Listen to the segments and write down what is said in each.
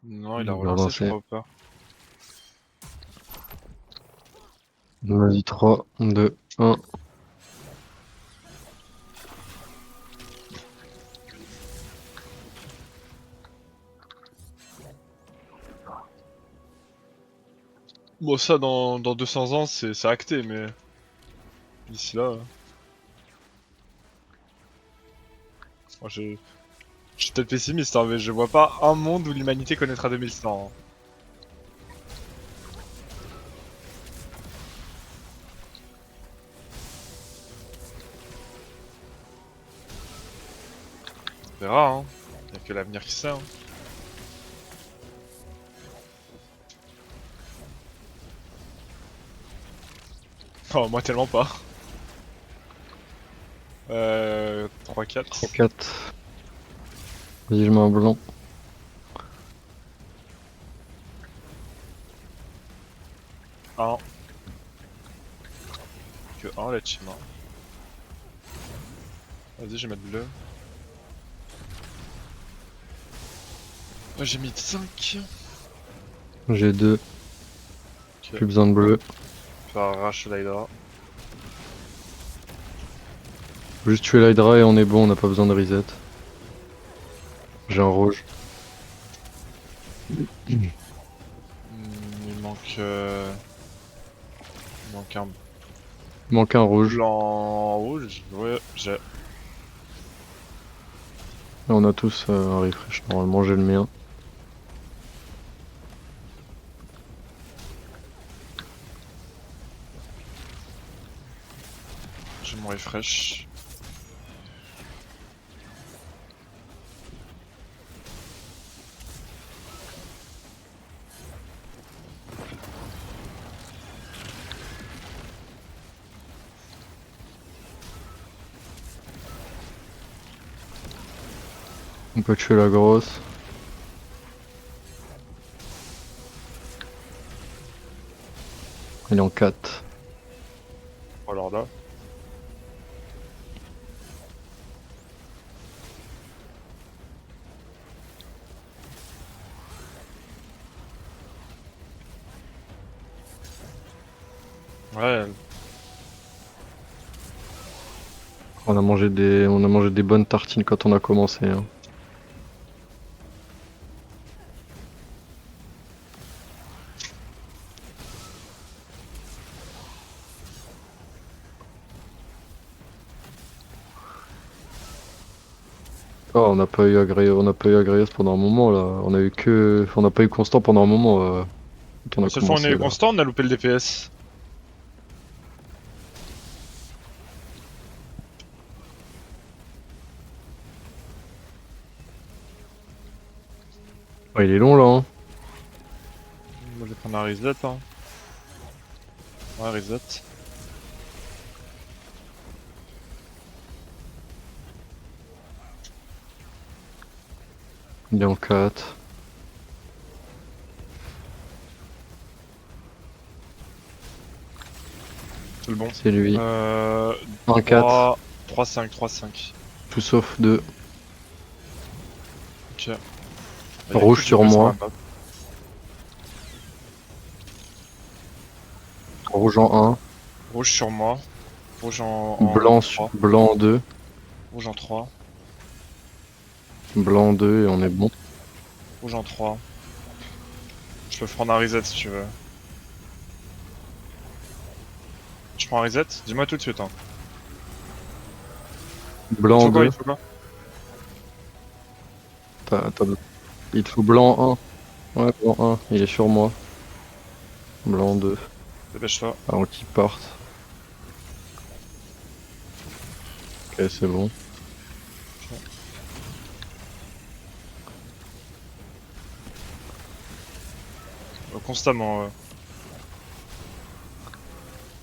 Non, il a Il va relancé, je relancer. crois, ou pas. Vas-y, 3, 2, 1. Bon, ça, dans 200 ans, c'est acté, mais d'ici là, moi, je suis peut-être pessimiste, hein, mais je vois pas un monde où l'humanité connaîtra 2100. Hein. On verra, hein. Y'a que l'avenir qui sait, hein. Oh, moi tellement pas. 3-4. 4. Vas-y, je mets un blanc. Un. Que un, la team. Hein. Vas-y, je vais mettre bleu. Oh, j'ai mis 5. J'ai 2. Ok, Plus besoin de bleu. je vais arracher l'Hydra. Faut juste tuer l'Hydra et on est bon, on n'a pas besoin de reset. J'ai un rouge. Il manque. Il manque un Il manque un rouge. blanc rouge. Ouais, j'ai. Là, on a tous un refresh. Normalement, j'ai le mien. J'ai mon refresh. On peut tuer la grosse. Il est en 4. Alors là. Ouais, On a mangé des bonnes tartines quand on a commencé. Hein. Oh, on n'a pas eu Agrias pendant un moment là. On n'a pas eu Constant pendant un moment quand on la a seule fois où on commencé est là. constant, on a loupé le DPS. Oh, il est long là. Hein. Moi, je vais prendre un reset. Hein. Ouais, reset. Il est en 4. C'est le bon. C'est lui. Euh. Un 4. 3-5, 3-5. Tout sauf 2. Ok. Bah, y'a que Rouge du sur bleu sur la moi. map. Rouge en 1. Rouge sur moi. Rouge en Blanc, 3. blanc en 2. Rouge en 3. Blanc en 2 et on est bon. Rouge en 3. Je peux prendre un reset si tu veux. Je prends un reset? Dis-moi tout de suite. Hein. Il te Blanc faut en quoi? 2. Il te faut quoi? Il te faut blanc en 1. Ouais, blanc 1. Il est sur moi. Blanc 2. Dépêche-toi. Avant qu'il parte. Ok, c'est bon. Constamment.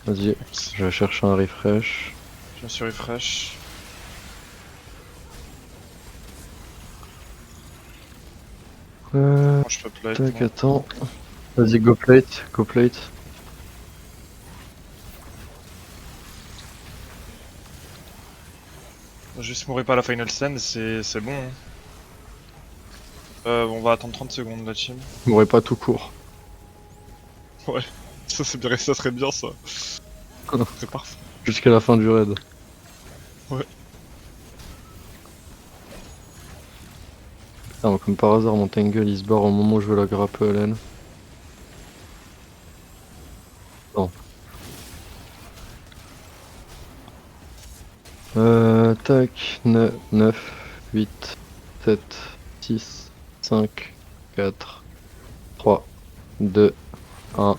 Vas-y. Je vais chercher un refresh. Je me suis refresh. Euh, Moi je peux plate. tac, Moi. attends. Vas-y, go plate. Go plate. Juste mourir pas à la final stand, c'est bon. Hein. On va attendre 30 secondes la team. Je m'aurais pas tout court. Ouais, ça c'est bien, ça serait bien ça. C'est parfait. Jusqu'à la fin du raid. Ouais. Ah, comme par hasard, mon Tangle il se barre au moment où je veux la grappe Hélène. Non. Tac, 9, 8, 7, 6, 5, 4, 3, 2, 1.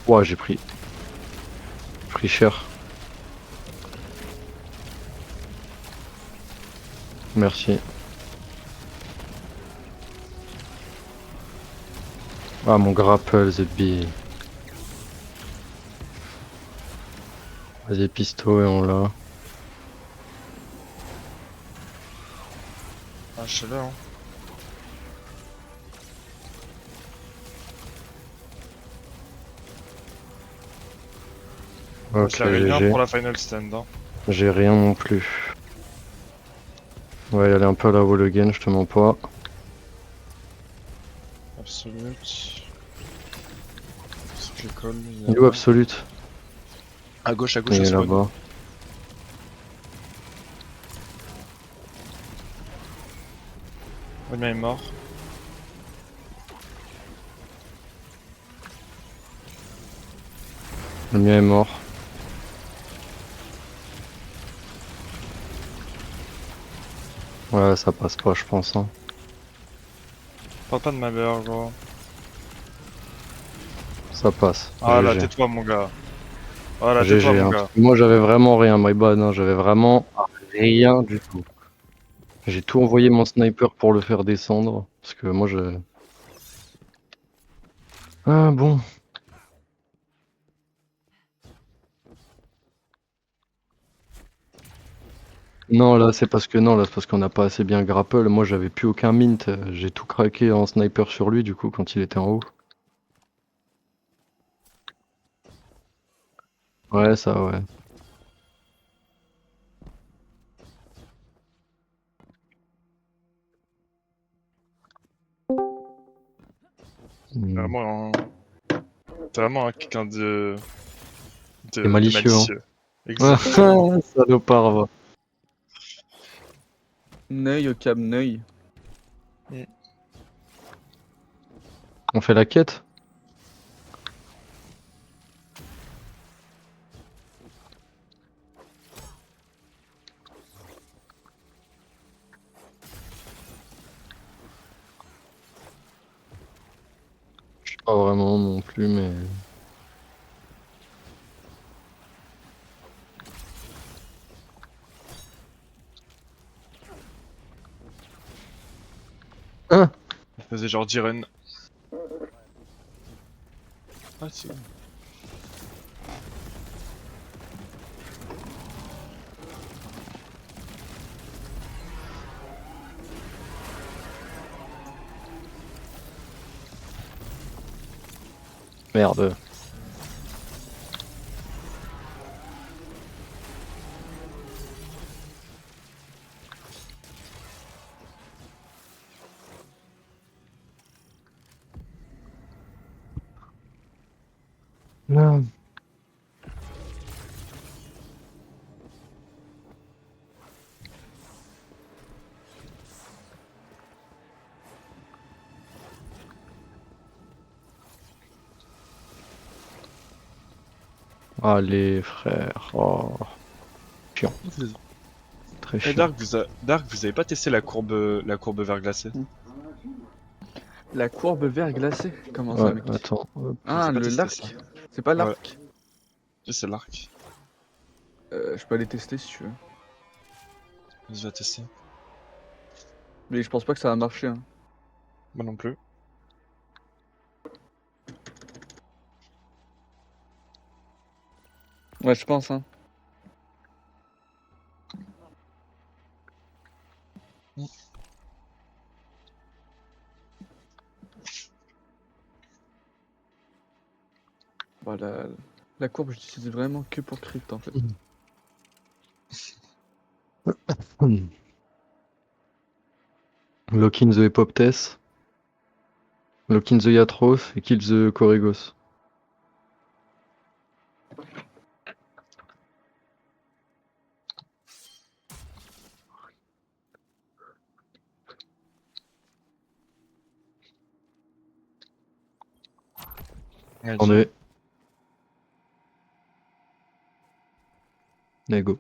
Ouah, j'ai pris cher. Merci. Ah, mon grapple, ZB. Vas-y, pisto et on l'a. Ah, je suis là, hein. On Ok, se la réunir GG. pour la final stand, hein. J'ai rien non plus. Ouais, elle est un peu à la wall again, je te mens pas. Absolute. C'est que l'école, il Il est est où là. Absolute? À gauche, Il au est spawn. là-bas. Le mien est mort. Le mien est mort. Ouais, ça passe pas, je pense. Hein. Parle pas de ma mère, gros. Ça passe. Ah là, GG. tais-toi, mon gars. Ah là, tais-toi, GG. mon Hein. gars. Moi, j'avais vraiment rien, my bad. Hein. J'avais vraiment rien du tout. J'ai tout envoyé mon sniper pour le faire descendre. Parce que moi, je. Ah bon. Non, là, c'est parce qu'on n'a pas assez bien grapple. Moi, j'avais plus aucun mint. J'ai tout craqué en sniper sur lui, du coup, quand il était en haut. Ouais, ça, ouais. T'es Hmm. vraiment un... T'es vraiment quelqu'un C'est de malicieux, hein. malicieux. Exactement. Salopard, va. Neuil au Cap Neuil. On fait la quête? Je sais pas vraiment non plus, mais. Hein? Il faisait genre Jiren. Ah, si. Merde. Là. Allez, frère. Oh, chiant. Très Eh chiant. Dark, Dark, vous avez pas testé la courbe verglacée? La courbe vert glacée. Comment ça, Ouais, mec? attends. Hop. Vous Ah, avez pas le testé ça? l'arc. C'est pas Ouais, l'arc. c'est l'arc. Je peux aller tester si tu veux. Vas-y, va tester. Mais je pense pas que ça va marcher. Hein. Moi non plus. Ouais, je pense, hein. Bah, la courbe, je l'utilise vraiment que pour crypt en fait. Lock in the Epoptes, Lock in the Yatros et kill the Corregos. On Vas-y. est. Allez, go.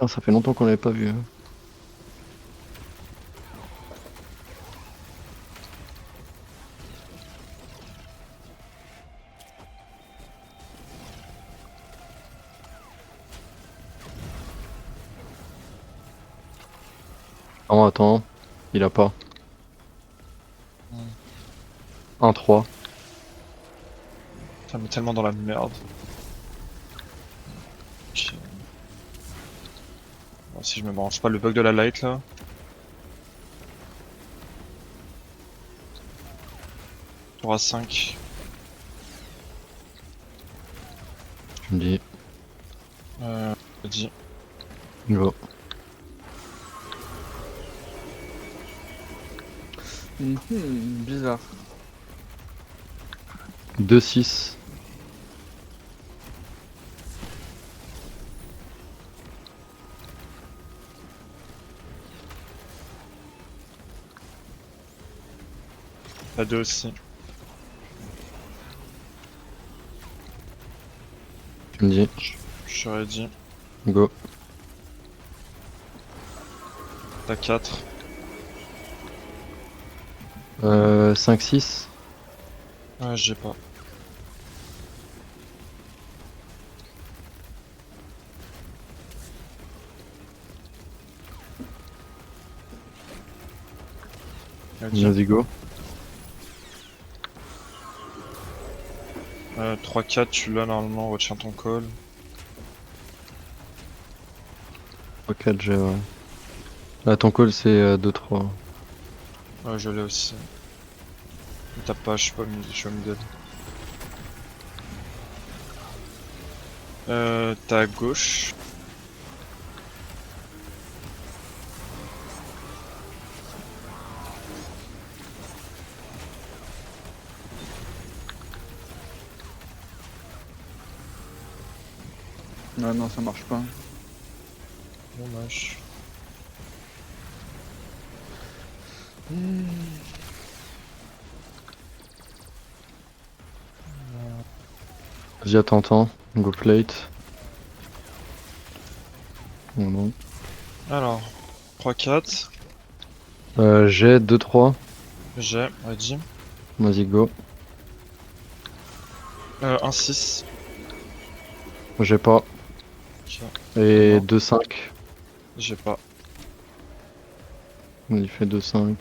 Ah, ça fait longtemps qu'on l'avait pas vu. Hein. Oh, attends, il a pas. 1-3. Ça me met tellement dans la merde. Ok. Bon, si je me branche pas le bug de la light là. Tour à 5. Tu me dis. Vas-y. Go. Bizarre. 2-6. La 2 aussi. Tu me dis. Je suis ready. Go. T'as 4. 5-6. Ouais, j'ai pas. Vas-y. Vas-y, go. 3-4, tu l'as normalement, retiens ton call. 3-4, j'ai, ouais. Là, ton call, c'est 2-3. Ouais, je l'ai aussi. Ne tape pas, je suis pas je suis au middle. T'as à gauche. Ouais, non, ça marche pas. Dommage. Vas-y, attends. Go plate. Oh, non. Alors, 3-4. J'ai 2-3. J'ai, ready. Vas-y, go. 1-6. J'ai pas. Ok. Et Non. 2-5. J'ai pas. Il fait 2-5.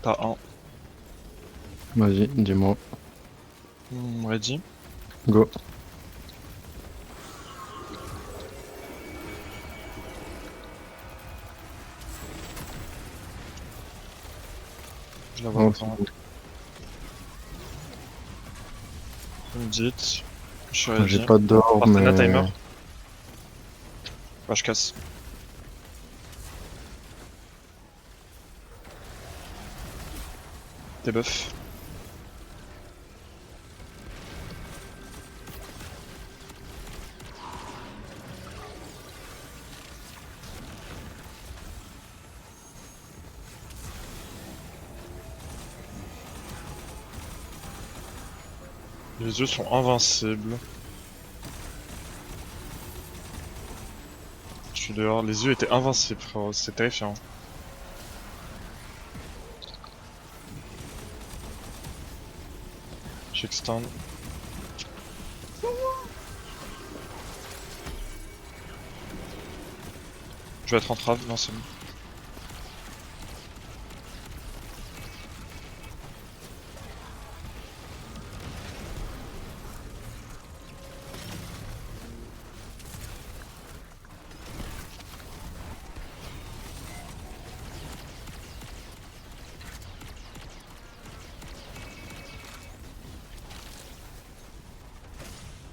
T'as 1. Vas-y, dis-moi. Ready. Go. Je la vois Oh, pas. c'est bon. Vous me dites. Je suis J'ai ready. pas d'or, Partena mais... timer. Bah, je casse. T'es buff. Les yeux sont invincibles. Je suis dehors. Les yeux étaient invincibles, frérot. C'est terrifiant. J'extends. Je vais être en trave, non c'est bon.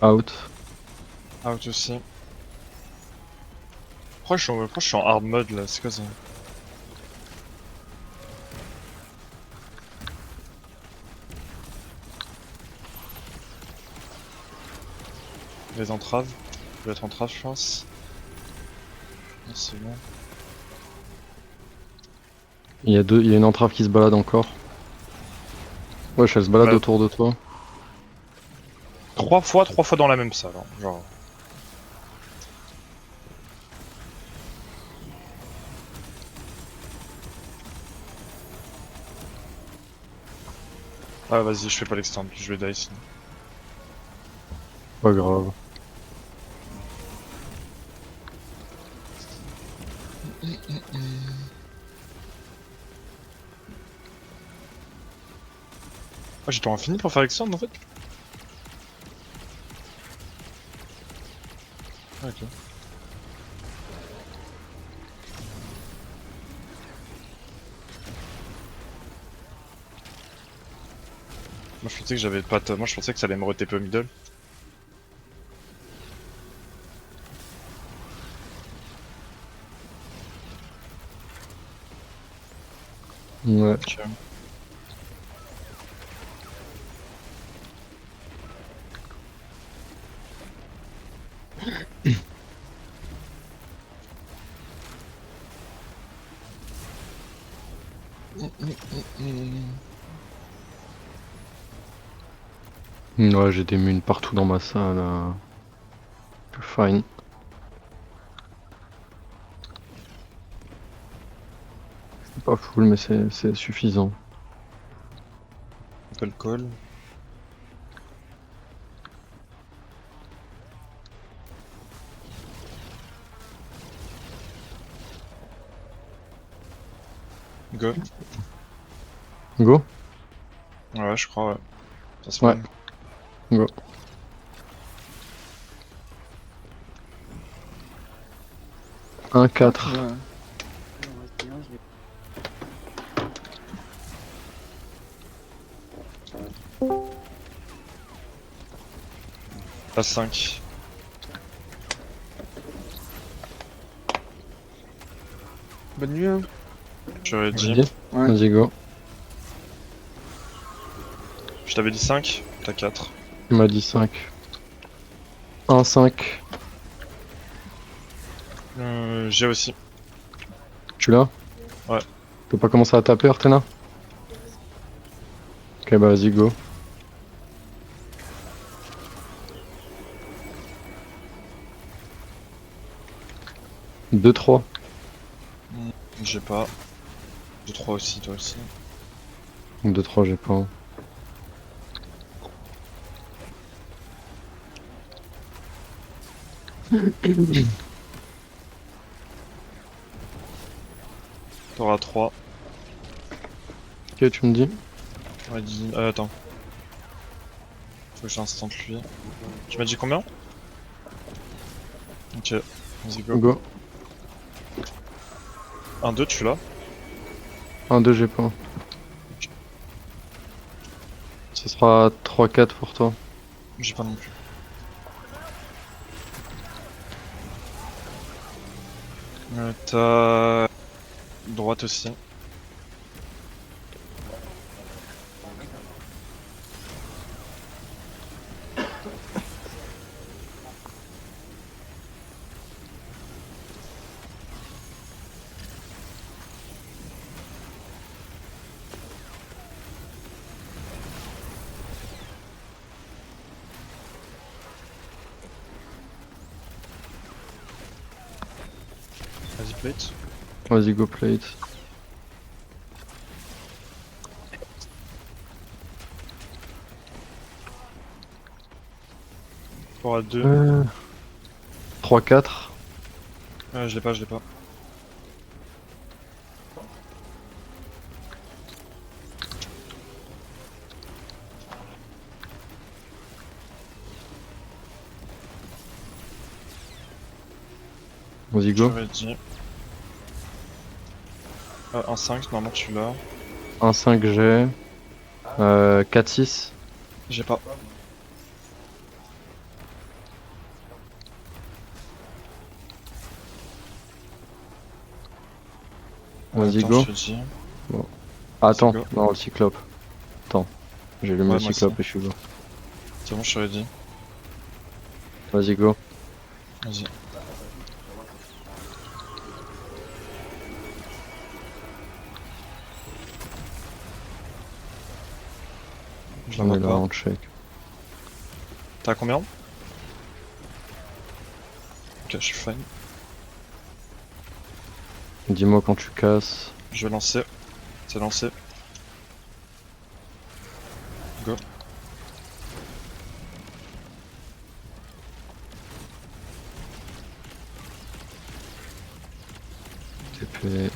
Out. Out aussi. Pourquoi je suis en hard mode là, c'est quoi ça? Les entraves. Je vais être en trave je pense. Non, c'est bon. Il y a une entrave qui se balade encore. Wesh, elle se balade Ouais. autour de toi. 3 fois dans la même salle. Hein. Genre. Ah vas-y, je fais pas l'extend, je vais die sinon. Pas grave. Ah, j'ai temps infini pour faire l'extend en fait. Ah, ok. Moi je pensais que j'avais pas moi je pensais que ça allait me re-TP au middle. Ouais. Ok. Ouais, j'ai des munes partout dans ma salle. Fine. C'est pas full, mais c'est suffisant. On peut le call. Go. Go? Ouais, je crois, ouais. Ça se Ouais. fait. Go. Un 4. Ouais. Pas 5. Bonne nuit, hein. J'aurais dit. Vas-y. Ouais. Vas-y, go. Je t'avais dit 5, t'as 4. Tu m'as dit 5. 1, 5. J'ai aussi. Tu l'as? Ouais. Tu peux pas commencer à taper, Artena? Ok, bah vas-y, go. Deux 3. J'ai pas. J'ai 3 aussi, toi aussi. 2 3, j'ai pas. T'auras 3. Ok, tu me dis? Ouais, dis... attends. Faut que j'instant lui. Tu m'as dit combien? Ok, vas-y go. Go. 1, 2, tu l'as? 1, 2, j'ai pas. Ce sera 3, 4 pour toi. J'ai pas non plus. T'as... Droite aussi. Vas-y plate. Vas-y, go plate. Pour à 2. 3-4. Je l'ai pas, je l'ai pas. Vas-y, go. J'aurais dit. 1-5, normalement tu l'as. 1-5 j'ai. 4-6. J'ai pas. Vas-y, Attends, go. je te dis. Attends, go. non, le cyclope. Attends. J'ai allumé Ouais, le moi cyclope aussi. et je suis go. C'est bon, je t'aurais dit. Vas-y, go. Vas-y. Je la On vois est là pas. en check. T'as combien? Ok, je suis fine. Dis-moi quand tu casses. Je vais lancer. C'est lancé. Go. TP.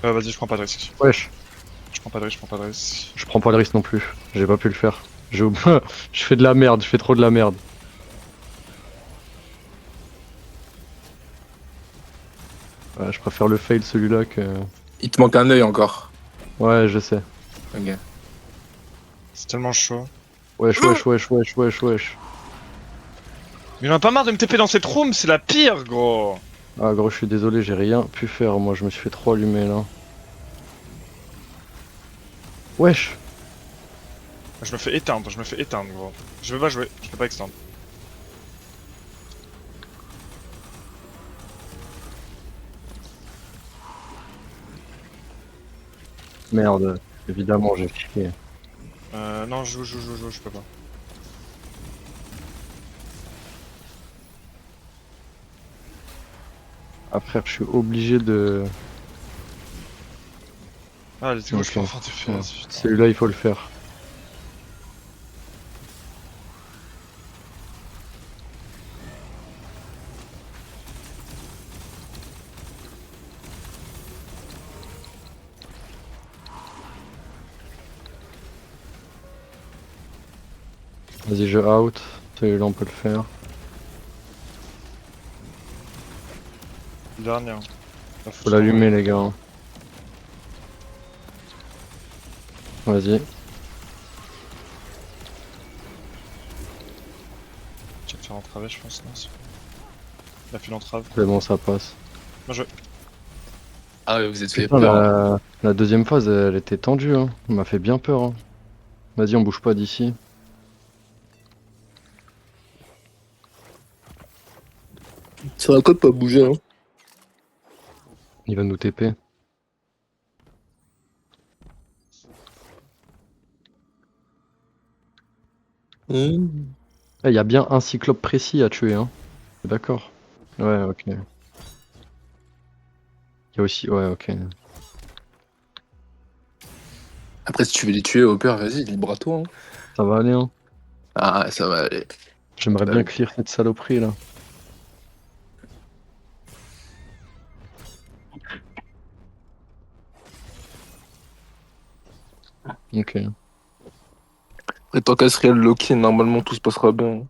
Vas-y, je prends pas de risque. Wesh, Je prends pas de risque, je prends pas de risque. je prends pas le risque non plus. J'ai pas pu le faire. J'ai oublié. Je fais de la merde, je fais trop de la merde. Ouais, je préfère le fail celui-là que. Il te manque un œil encore. Ouais, je sais. Ok. C'est tellement chaud. Wesh, wesh, wesh, wesh, wesh, wesh. Mais j'en ai pas marre de me TP dans cette room, c'est la pire, gros. Ah, gros, je suis désolé, j'ai rien pu faire. Moi, je me suis fait trop allumer là. Wesh. Je me fais éteindre, gros. Je veux pas jouer, je peux pas extendre. Merde. Évidemment, j'ai chié. Non, joue, je peux pas. Ah, frère, je suis obligé de. Ah, let's go, Ok. je peux enfin TP. Ouais. vas-y, putain. Celui-là, il faut le faire. Vas-y, je out. Celui-là, on peut le faire. Dernier. Faut l'allumer, les gars. Vas-y. Tu vas te faire entraver, je pense. Non, il a fait l'entrave. C'est bon, ça passe. Bien joué. Ah ouais, vous êtes fait Putain, peur. Hein. la deuxième phase, elle était tendue. Hein. Elle m'a fait bien peur. Hein. Vas-y, on bouge pas d'ici. Ça va quoi de pas bouger, hein? Il va nous TP. Il y a bien un cyclope précis à tuer. Hein. D'accord. Ouais, ok. Il y a aussi. Ouais, ok. Après, si tu veux les tuer au peur, vas-y, libre à toi. Hein. Ça va aller. Hein. Ah, ça va aller. J'aimerais bien clear cette saloperie là. Ok. Après, tant qu'à se réel lock-in, normalement tout se passera bien.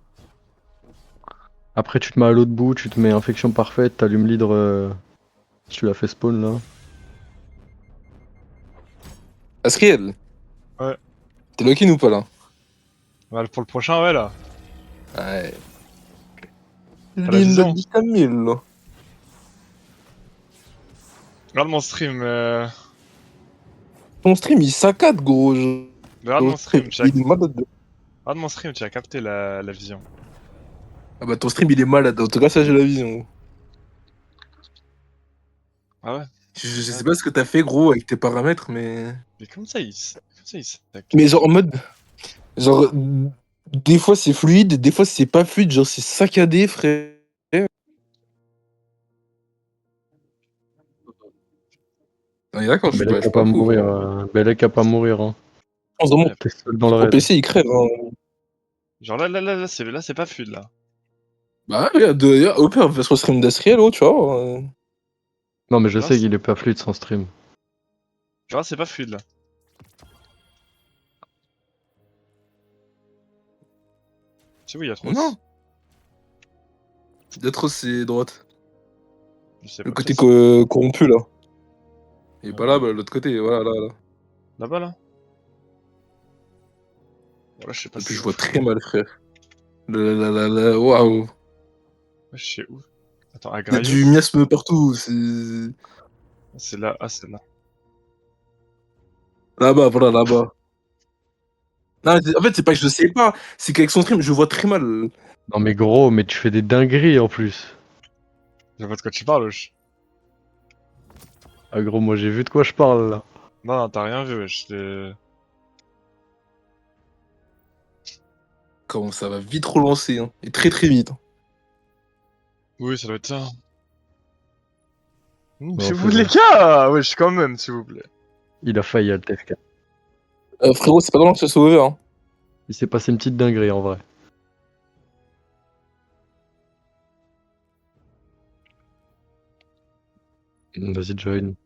Après, tu te mets à l'autre bout, tu te mets infection parfaite, t'allumes l'hydre. Si tu l'as fait spawn là. Asriel, Ouais. t'es lock-in ou pas là? Bah, pour le prochain, ouais, là. Ouais. T'as la vision. dit Camille, là. Regarde mon stream. Ton stream il saccade, gros. Regarde mon stream, tu as... Il est malade. Regarde mon stream, tu as capté la vision. Ah bah ton stream il est malade. En tout cas, ça j'ai la vision. Ah ouais? Je sais pas ce que t'as fait, gros, avec tes paramètres, mais. Mais comment ça, il... Comment ça, il s'attaque? Mais genre en mode. Genre. Des fois c'est fluide, des fois c'est pas fluide, genre c'est saccadé, frère. On est d'accord, je suis Belek pas, je à suis pas pas fou, mourir, frère. Belek à pas mourir, hein. Je pense vraiment, Ouais, T'es seul dans le sur raid. PC il crève, hein. genre là c'est pas fluide là. Bah ouais, au pire, va sur le stream d'Asriel, oh, tu vois. Non, mais je Genre, sais qu'il est pas fluide sans stream. genre c'est pas fluide là. Tu sais où il y a trop. Non, d'être c'est droite. Je sais Le pas. côté Peut-être corrompu là. Et pas là, euh, bah, l'autre côté, voilà, là, là. là-bas là. Voilà, je sais pas Et puis c'est je où, vois frère. très mal, frère. Waouh. Ouais, je sais où. Attends, Il y a du Agraios. miasme partout, c'est. C'est là. Ah, c'est là. Là-bas, voilà, là-bas. Non, en fait, c'est pas que je sais pas, c'est qu'avec son stream, je vois très mal. Non, mais gros, mais tu fais des dingueries en plus. Je vois pas de quoi tu parles, wesh. Ah, gros, moi j'ai vu de quoi je parle là. Non, non, t'as rien vu, wesh. Comment ça va vite relancer, hein. Et très très vite. Oui, ça doit être ça. Non, Mais c'est vous, les bon. gars! Wesh, quand même, s'il vous plaît. Il a failli Alt F4. Frérot, c'est pas dans que ça soit ouvert, hein. Il s'est passé une petite dinguerie en vrai. Vas-y, join.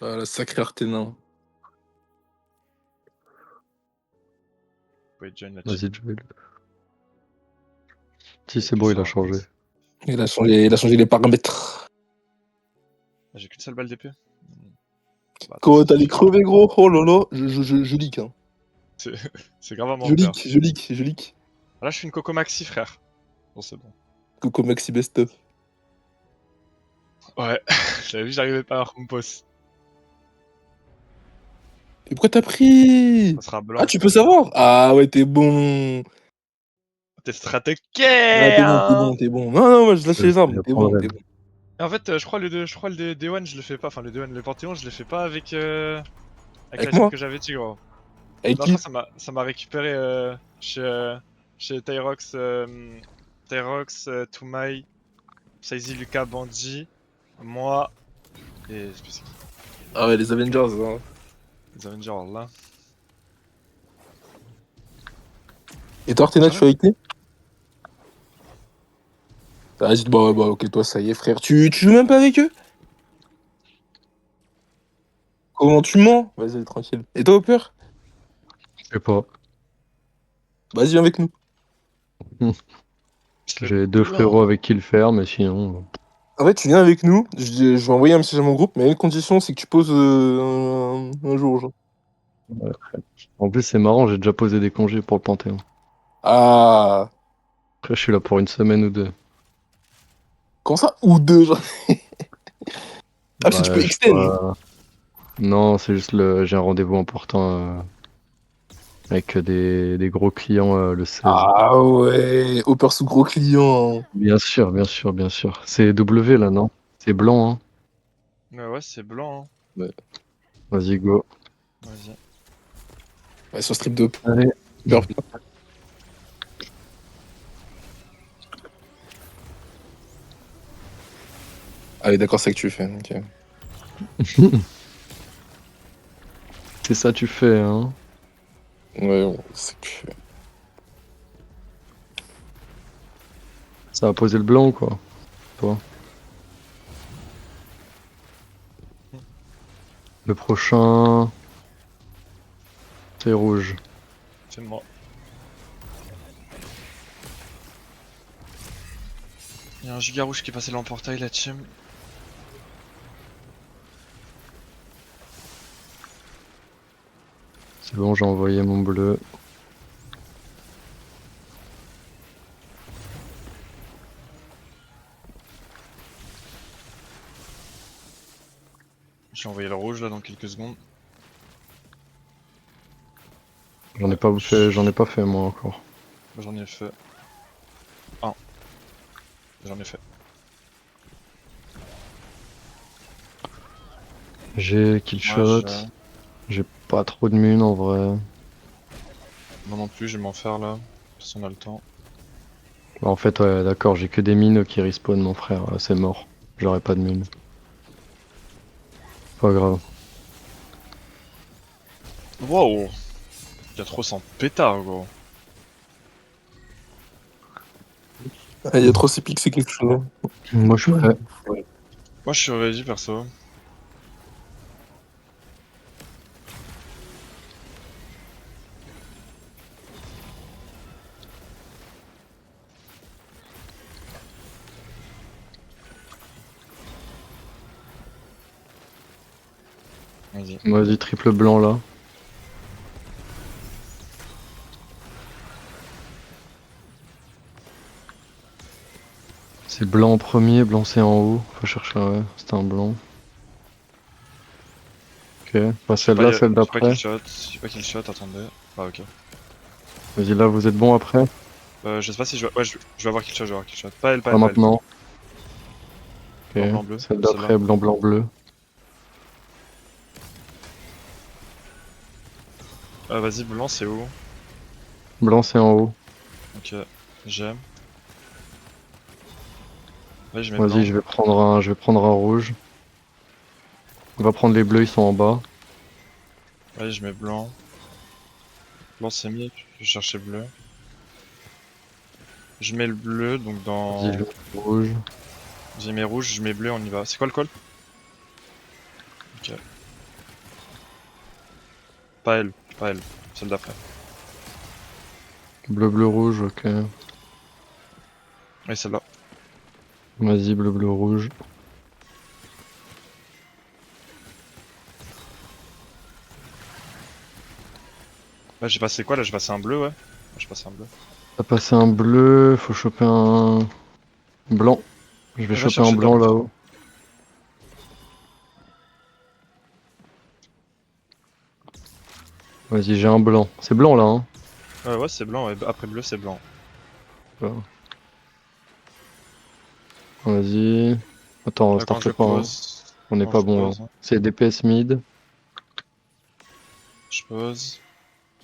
Ah, la sacrée Arténin. Vous pouvez join la team. Vas-y, join. Si, Avec c'est que bon, il ça, a par contre. changé. Il a changé les paramètres. Ah, j'ai qu'une seule balle d'épée. Bah, attends, Comment ça t'allais suffit. crever, gros? Oh là là, je leak, hein. C'est c'est grave un Je menteur. leak, je leak, je leak. Ah, là, je suis une Coco Maxi, frère. Bon, c'est bon. Coco Maxi Best of. Ouais, j'avais vu, j'arrivais pas à Rumpos. Et pourquoi t'as pris? Ça sera Ah, blanc. tu peux savoir? Ah ouais, t'es bon. T'es stratèque, Ah, t'es bon, t'es hein. bon, t'es bon. Non, non, moi je lâche Je les armes. vais T'es prendre bon, raid. t'es bon. Et en fait, je crois le Day One, je le fais pas. Enfin, le Day One, le Panthéon, je le fais pas avec la Avec team moi? que j'avais dessus, gros. Avec Non, je crois qui? que ça m'a récupéré chez Tyrox, Toumai, Saizi, Lucas, Bandit, moi et je sais plus c'est qui. Ah ouais, les Avengers, hein. Les Avengers, là. Et toi, Artena, tu J'arrête. fais avec qui? Ah, vas-y, bah, ok, toi, ça y est, frère. Tu joues même pas avec eux? Comment tu mens? Vas-y, tranquille. Et toi, au pire? Je sais pas. Vas-y, viens avec nous. Le J'ai deux blanc. frérots avec qui le faire, mais sinon. En fait, tu viens avec nous. Je vais envoyer un message à mon groupe, mais à une condition, c'est que tu poses un jour, genre. Ouais. En plus, c'est marrant, j'ai déjà posé des congés pour le Panthéon. Ah, Après, je suis là pour une semaine ou deux. comment ça? Ou deux, genre. Ah, parce que tu peux Bah, je sais extend. pas. Non, c'est juste j'ai un rendez-vous important avec des gros clients le 16. Ah ouais, Hopper sous gros client, hein. Bien sûr, bien sûr, bien sûr. C'est W là, non? C'est blanc, hein? Ouais, c'est blanc, Ouais. Vas-y, go. hein. Vas-y. Ouais, sur strip de Allez. Hopper. Ah oui, d'accord, c'est ça que tu fais. Ok. C'est ça tu fais, hein? Ouais, bon, c'est que. Ça va poser le blanc ou quoi? Toi. Le prochain, c'est rouge. C'est moi. Y'a un giga rouge qui est passé dans le portail, la team. C'est bon, j'ai envoyé mon bleu. J'ai envoyé le rouge là dans quelques secondes. J'en ai pas fait moi encore. J'en ai fait. Un. J'en ai fait. J'ai killshot. J'ai pas trop de mun en vrai. Moi non plus, je vais m'en faire là. Si on a le temps. Bah, en fait, ouais, d'accord, j'ai que des mines qui respawn, mon frère. C'est mort. J'aurais pas de mine. Pas grave. Wow! Il y a 300 pétards, gros. Ah, il y a 3 piques, c'est quelque chose. Hein. Moi, je suis prêt. Moi, je suis ready, perso. Vas-y. Vas-y, triple blanc là. C'est blanc en premier, blanc c'est en haut. Faut chercher, ouais, c'est un blanc. Ok, pas celle-là, celle J'ai pas d'après. killshot, j'ai pas killshot, attendez. Ah, ok. Vas-y, là, vous êtes bon après? Je sais pas si je vais. Ouais, je vais avoir killshot, je vais avoir killshot. Pas elle, pas Pas elle, pas elle. maintenant. Ok, Blanc, blanc, bleu. celle Celle-là. d'après, blanc, blanc, bleu. Vas-y, blanc, c'est où? Blanc c'est en haut. Ok, j'aime. Vas-y, je mets blanc. Vas-y, je vais prendre un rouge. On va prendre les bleus, ils sont en bas. Vas-y, je mets blanc. Blanc, c'est mis, je vais chercher bleu. Je mets le bleu, donc Vas-y, je dans. mets le rouge. J'ai mes rouges, je mets bleu, on y va. C'est quoi le call? Ok. Pas elle, pas elle. Celle d'après. Bleu, bleu, rouge, ok. Oui, celle-là. Vas-y, bleu, bleu, rouge. Là, j'ai passé quoi? Là, j'ai passé un bleu, ouais. J'ai passé un bleu. T'as passé un bleu, faut choper un blanc. Je vais Va choper un chercher blanc top. là-haut. Vas-y, j'ai un blanc. C'est blanc là, hein? Ouais, c'est blanc, ouais. Après bleu, c'est blanc. Voilà. Vas-y. Attends, Quand je starte pas, hein. pose. On est Quand pas je bon là. pose. C'est DPS mid. Je pose.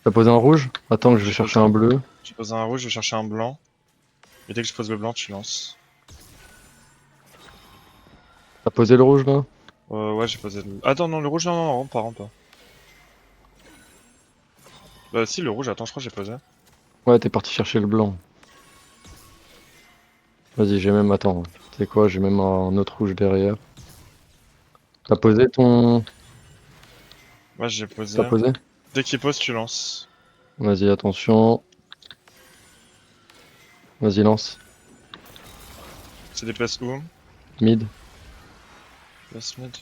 T'as posé un rouge? Attends que je vais J'ai chercher posé un un. bleu. J'ai posé un rouge, je vais chercher un blanc. Et dès que je pose le blanc, tu lances. T'as posé le rouge là? Ouais, j'ai posé le. Attends, non, le rouge, non, non, rentre pas, rentre pas. Si, le rouge, attends, je crois que j'ai posé. Ouais, t'es parti chercher le blanc. Vas-y, j'ai même. Attends. Tu sais quoi? J'ai même un autre rouge derrière. T'as posé ton. Ouais, j'ai T'as posé. posé? Dès qu'il pose, tu lances. Vas-y, attention. Vas-y, lance. C'est des PS où? Mid. PS mid.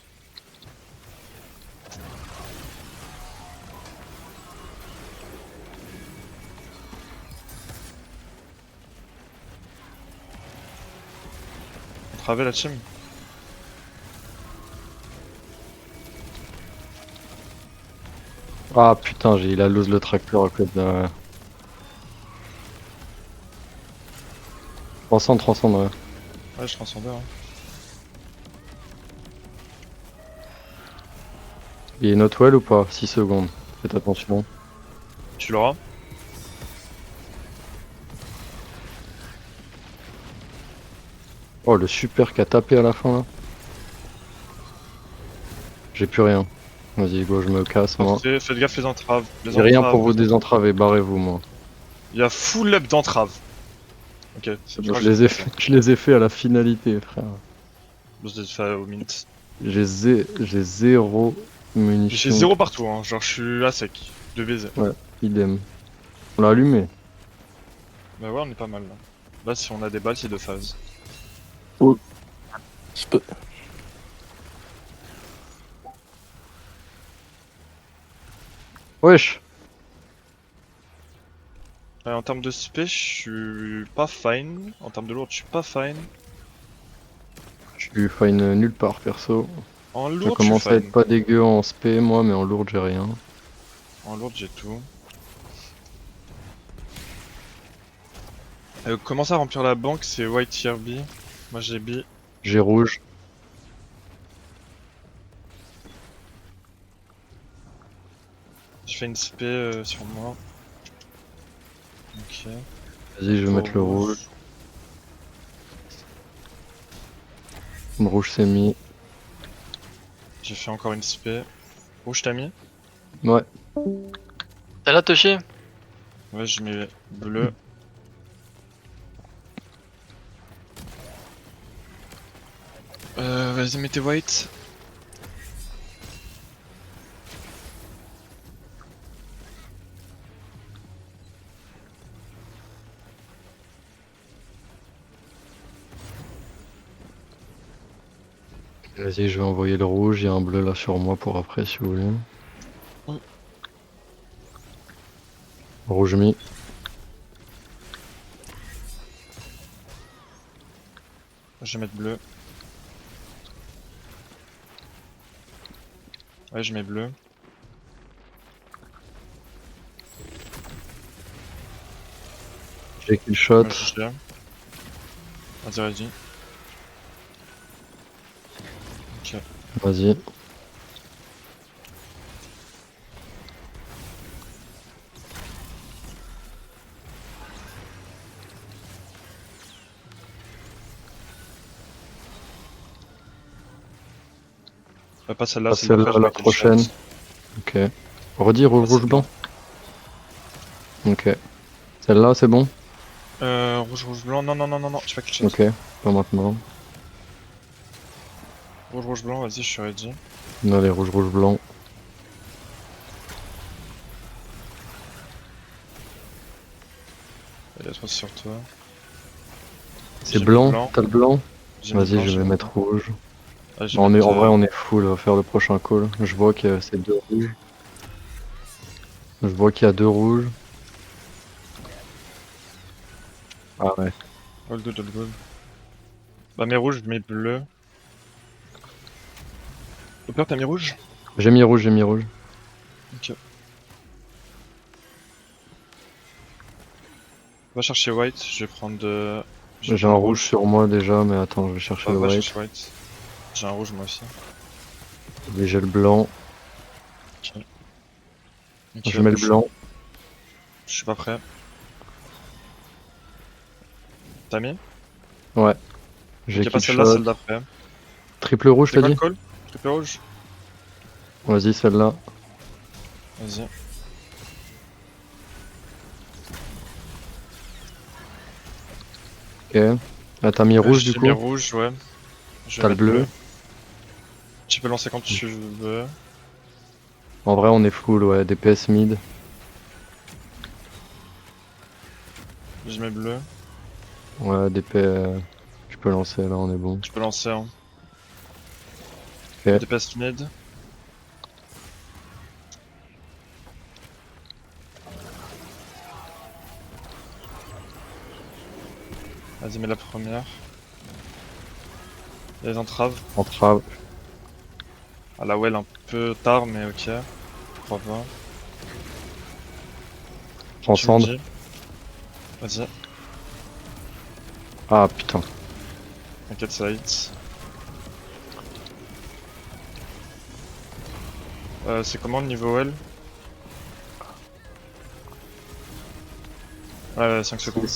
Traver la team. Ah putain, il a lose le tracteur à cause de. 300, ouais. Ouais, je transcendais, hein. Il est not well ou pas? 6 secondes. Faites attention. Tu l'auras? Oh, le super qui a tapé à la fin là. J'ai plus rien. Vas-y, go, je me casse moi. Faites gaffe les entraves. Les J'ai rien entraves, pour vous les entraves. désentraver, barrez-vous moi. Il y a full up d'entraves. Ok, c'est Je les ai fait à la finalité, frère. Je les ai fait au mint. J'ai zéro munitions. J'ai zéro partout, hein. Genre, je suis à sec. De baiser. Idem. On l'a allumé. Bah ouais, on est pas mal là. Là, si on a des balles, c'est de phase. Je peux- Wesh. En termes de spé, je suis pas fine. En termes de lourd, je suis pas fine. Je suis fine nulle part perso. En Je lourd, je commence suis à fine. être pas dégueu en spé moi, mais en lourd j'ai rien. En lourd, j'ai tout. Commence à remplir la banque, c'est white tier B. Moi j'ai B. J'ai rouge. fais une spé sur moi. Ok. Vas-y, je vais mettre le rouge. Le rouge c'est mis. J'ai fait encore une spé. Rouge t'as mis? Ouais. T'es là, Toshi? Ouais, je mets bleu. Vas-y, mettez white. Vas-y, je vais envoyer le rouge. Il y a un bleu là sur moi pour après si vous voulez. Oui. Rouge mis. Je vais mettre bleu. Ouais, je mets bleu. J'ai kill shot. Moi, je l'ai. Vas-y, vas-y. Ok. Vas-y. Pas celle-là, Pas celle celle-là, d'après, je la mets kill shot. prochaine. Ok. Redis rouge celle-là. blanc. Ok. Celle-là, c'est bon? Rouge, rouge, blanc. Non, non, non, non, non, j'ai pas kill shot. Ok. Pas maintenant. Rouge, rouge, blanc, vas-y, je suis ready. Allez, rouge, rouge, blanc. Il y a trop sur toi. C'est J'ai mis blanc? T'as le blanc? J'ai mis Vas-y, blanc, je j'ai vais mis mettre blanc. rouge. Ah, je vais On est, mettre, en vrai, on est full, on va faire le prochain call. Je vois que c'est deux rouges. Je vois qu'il y a deux rouges. Ah ouais. all good, all good. Bah, mes rouges, je mets bleu. Hopper, t'as mis rouge? J'ai mis rouge, j'ai mis rouge. Ok. Va chercher white, je vais prendre de. Je vais J'ai un prendre rouge sur moi déjà, mais attends, je vais chercher Ah, le va white. chercher white. J'ai un rouge moi aussi. Et j'ai le blanc. Ok, Je mets le blanc. Je suis pas prêt. T'as mis? Ouais. J'ai Ok, pas kill celle-là, shot. celle d'après. Triple rouge, C'est t'as quoi le dit? call? Triple rouge? Vas-y, celle-là. Vas-y. Ok. Ah, t'as mis rouge du J'ai mis coup? rouge, ouais. Je vais T'as le mettre bleu? Tu peux lancer quand tu veux. En vrai, on est full, ouais. DPS mid. Je mets bleu. Ouais, DP. Tu peux lancer là, on est bon. Tu peux lancer, hein. Ok. DPS mid. Vas-y, mets la première. Il y a les entraves. Entrave. À la well un peu tard, mais ok. Pourquoi pas. Transcende. Tu me dis. Vas-y, Ah putain. t'inquiète, ça hit. C'est comment le niveau well? Ouais, 5 secondes.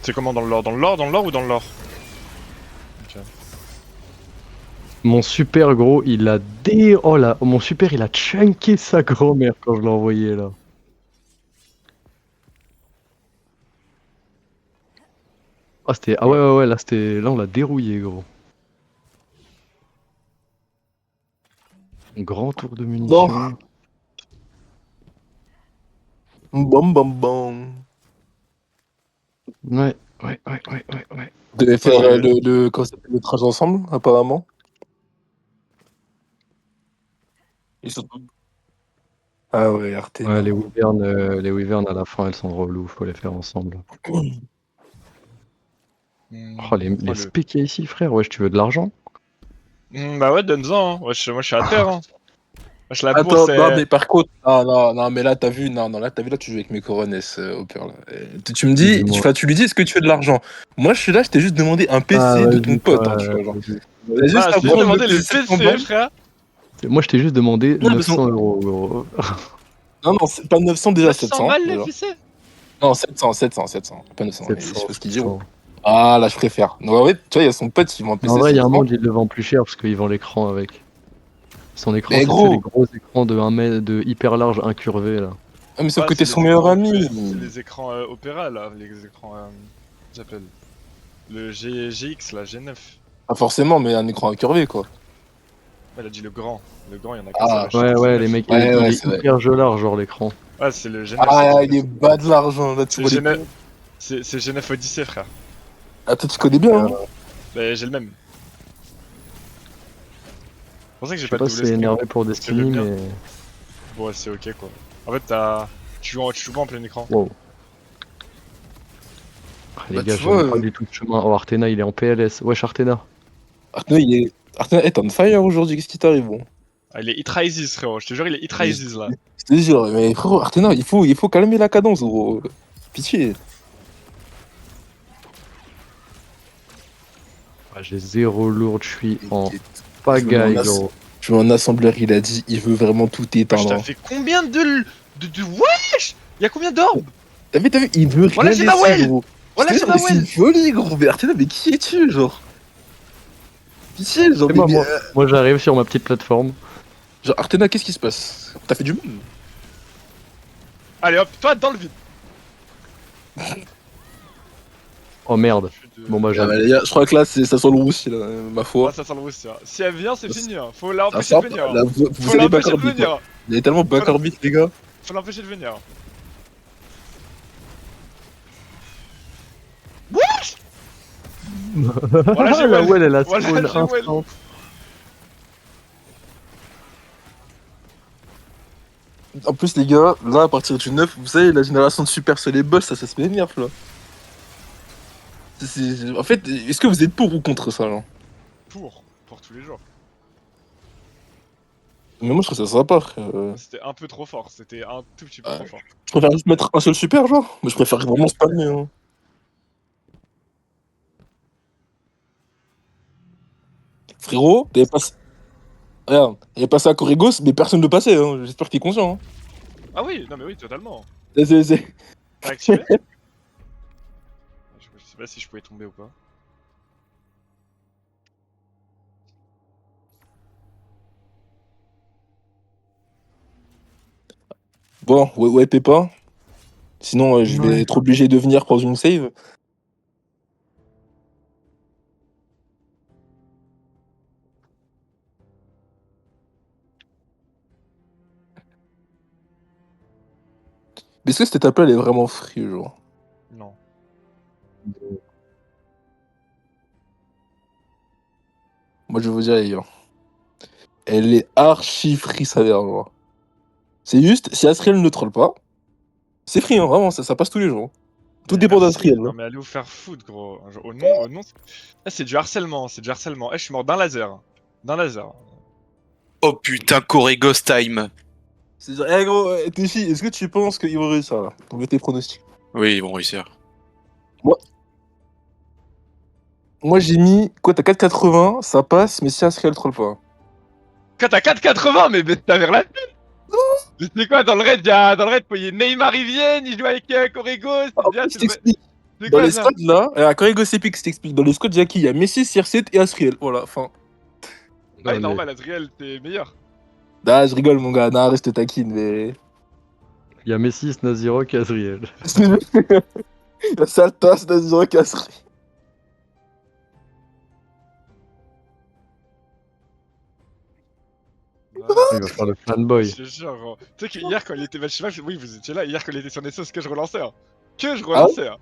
C'est comment dans le lore? Dans le lore? Dans le lore ou dans le lore? Ok. Mon super gros, il a Oh là, mon super, il a chunké sa grand-mère quand je l'ai envoyé là. Ah c'était. Ah ouais, ouais, ouais, là c'était. Là on l'a dérouillé gros. Grand tour de munitions. Bam bam bam. Ouais, ouais, ouais, ouais, ouais, ouais. Vous devez faire Ouais. comment ça s'appelle, le trajet ensemble, apparemment. Ils sont... Ah ouais, Artena. Ouais, les wyverns à la fin elles sont reloues, faut les faire ensemble. Oh, les Oh, le- spé qu'il y a ici, frère, wesh, tu veux de l'argent? Bah ouais, donne-en, hein. Moi je suis à terre, hein. Wesh, la bourse, Attends, non, c'est. mais par contre, non, non, non, mais là, t'as vu, non, non, là, t'as vu, là, tu joues avec mes corones, Hopper, là. Tu me dis, Dis-moi. tu lui dis, est-ce que tu veux de l'argent? Moi, je suis là, je t'ai juste demandé un Ah, PC de ton vas-y, pote, hein, tu vois, genre. On a juste Ah, à c'est prendre demandé le 700 PC, balles. frère. Moi, je t'ai juste demandé Non, mais 900 euros, gros. Non, non, c'est pas 900 déjà, 900 700. balles, les déjà. PC. Non, 700, 700, 700. Pas 900, je 700, sais pas ce qu'il dit. Ouais. 700. Ah, là, je préfère. Donc, en fait, tu vois, il y a son pote qui vend un Mais en PC vrai, il y a un 700. monde, il le vend plus cher parce qu'il vend l'écran avec. Son écran, Mais c'est gros. les gros écrans de 1 mètre, de hyper large incurvé là. Ah, mais sauf Ah, que c'est t'es son les meilleur écrans ami. C'est les écrans Opéra, là. Les écrans. J'appelle. Le GX, là, G9. Pas forcément, mais un écran incurvé, quoi. Elle a dit le grand. Le grand, il y en a qu'un Ah. seul. Ouais, acheté, ouais, c'est les neuf. mecs, Ouais, il ouais, est c'est vrai. hyper jeu large, genre l'écran. Ouais, c'est le G9. Ah, c'est il est G9. bas de l'argent, là, tu C'est vois les G9. comptes. C'est G9 Odyssey, frère. Ah, toi, tu connais bien, hein. Bah, j'ai le même. C'est pour ça que Je j'ai sais pas pas de si double c'est screen. énervé pour Parce que Destiny, le mien- mais. Bon, ouais, c'est ok, quoi. En fait, tu joues pas en plein écran. Wow. Ah, les Bah, gars, tu j'aime vois, pas du tout ce chemin. Oh, Artena, il est en PLS. Wesh, Artena. Artena, il est. Artena est on fire aujourd'hui, qu'est-ce qui t'arrive, bon? Ah, il est Hit Rises, frérot. Je te jure, il est Hit Rises, là. Je te jure, mais frérot, Artena, il faut calmer la cadence, gros. Pitié. Ah, j'ai zéro lourd, je suis en Je pagaille, m'en gros. Je vois un assembleur, il a dit, il veut vraiment tout Wesh, éteindre. t'as fait combien de wesh? Y'a combien d'orbes? T'as vu, il veut rien Voilà, j'ai ma laisser, well. gros. Voilà, Je j'ai te ma jure, mais c'est une well. folie, gros. Mais Artena, mais qui es-tu, genre? Pitié, genre, Et moi, mais, moi j'arrive sur ma petite plateforme. genre, Artena, qu'est-ce qui se passe? T'as fait du mal? Allez, hop, toi, dans le vide. Oh merde. Je suis de- Bon bah Ah, j'arrive. bah, les gars, je crois que là, ça sent le roussi, là, ma Ah, foi. ça sent le rousse, ça. Si elle vient, c'est Ça- fini. Hein. Faut Ah, l'empêcher ça, de venir. là, Hein. vous Faut allez l'empêcher de back venir. orbit. Il y a tellement back orbit, les gars. Faut l'empêcher de venir. Voilà, j'ai La well. well, elle a Voilà, spawn j'ai well. instant. En plus, les gars, là, à partir du 9, vous savez, la génération de Super Soleil Boss, ça se m'énerve, là. En fait, est-ce que vous êtes pour ou contre ça, là? Pour tous les jours. Mais moi, je trouve ça sympa, frère. C'était un peu trop fort. C'était un tout petit peu Ouais. trop fort. Je préfère juste mettre un seul super, genre. Mais je préfère vraiment spammer, hein. Frérot, regarde, t'avais passé à Corrigos, mais personne ne le passait, hein. J'espère que t'es conscient, hein. Ah oui, non mais oui, totalement. C'est- T'as activé? Je sais pas si je pouvais tomber ou pas. Bon, ouais, Pépin. Sinon, je vais Ouais. être obligé de venir prendre une save. Mais est-ce que cette appel est vraiment free, genre? Non. Moi, je vais vous dire, les gars. Elle est archi free, sa mère, genre. C'est juste, si Asriel ne troll pas, c'est free, hein, vraiment, ça passe tous les jours. Tout Mais dépend merci. d'Asriel. Non mais allez vous faire foutre, gros. Genre, au nom. Là, c'est du harcèlement, c'est du harcèlement. Eh, je suis mort d'un laser. D'un laser. Oh putain, Corey Ghost Time. C'est genre, eh gros, Teshi, est-ce que tu penses qu'ils vont réussir là? On met tes pronostics. Oui, ils vont réussir. Moi j'ai mis, quoi, t'as 4,80, ça passe, mais si Asriel troll pas. Quand t'as 4,80, mais t'as vers la tête. Mais c'est quoi dans le raid? Dans le raid, il y a Neymar, il vient, il joue avec Corrigo. En C'est bien, plus, je t'explique. c'est Dans quoi les ça? squads là, à Corrigo Epic, je t'explique. Dans les squads, il y a qui? Il y a Messi, CR7 et Asriel. Voilà, fin. Ah, Allez. normal, Adriel, t'es meilleur. Ah, je rigole, mon gars, non, reste taquine, mais. Il y a Messi, Snazirok et Azriel. La sale tasse d'Azuro Asriel. Il va faire le fanboy. Je te jure, gros. Tu sais qu'hier, quand il était. Bah, je sais pas, oui, vous étiez là. Hier, quand il était sur Nessos, que je relançais. Hein. Que je Ah relançais. Hein.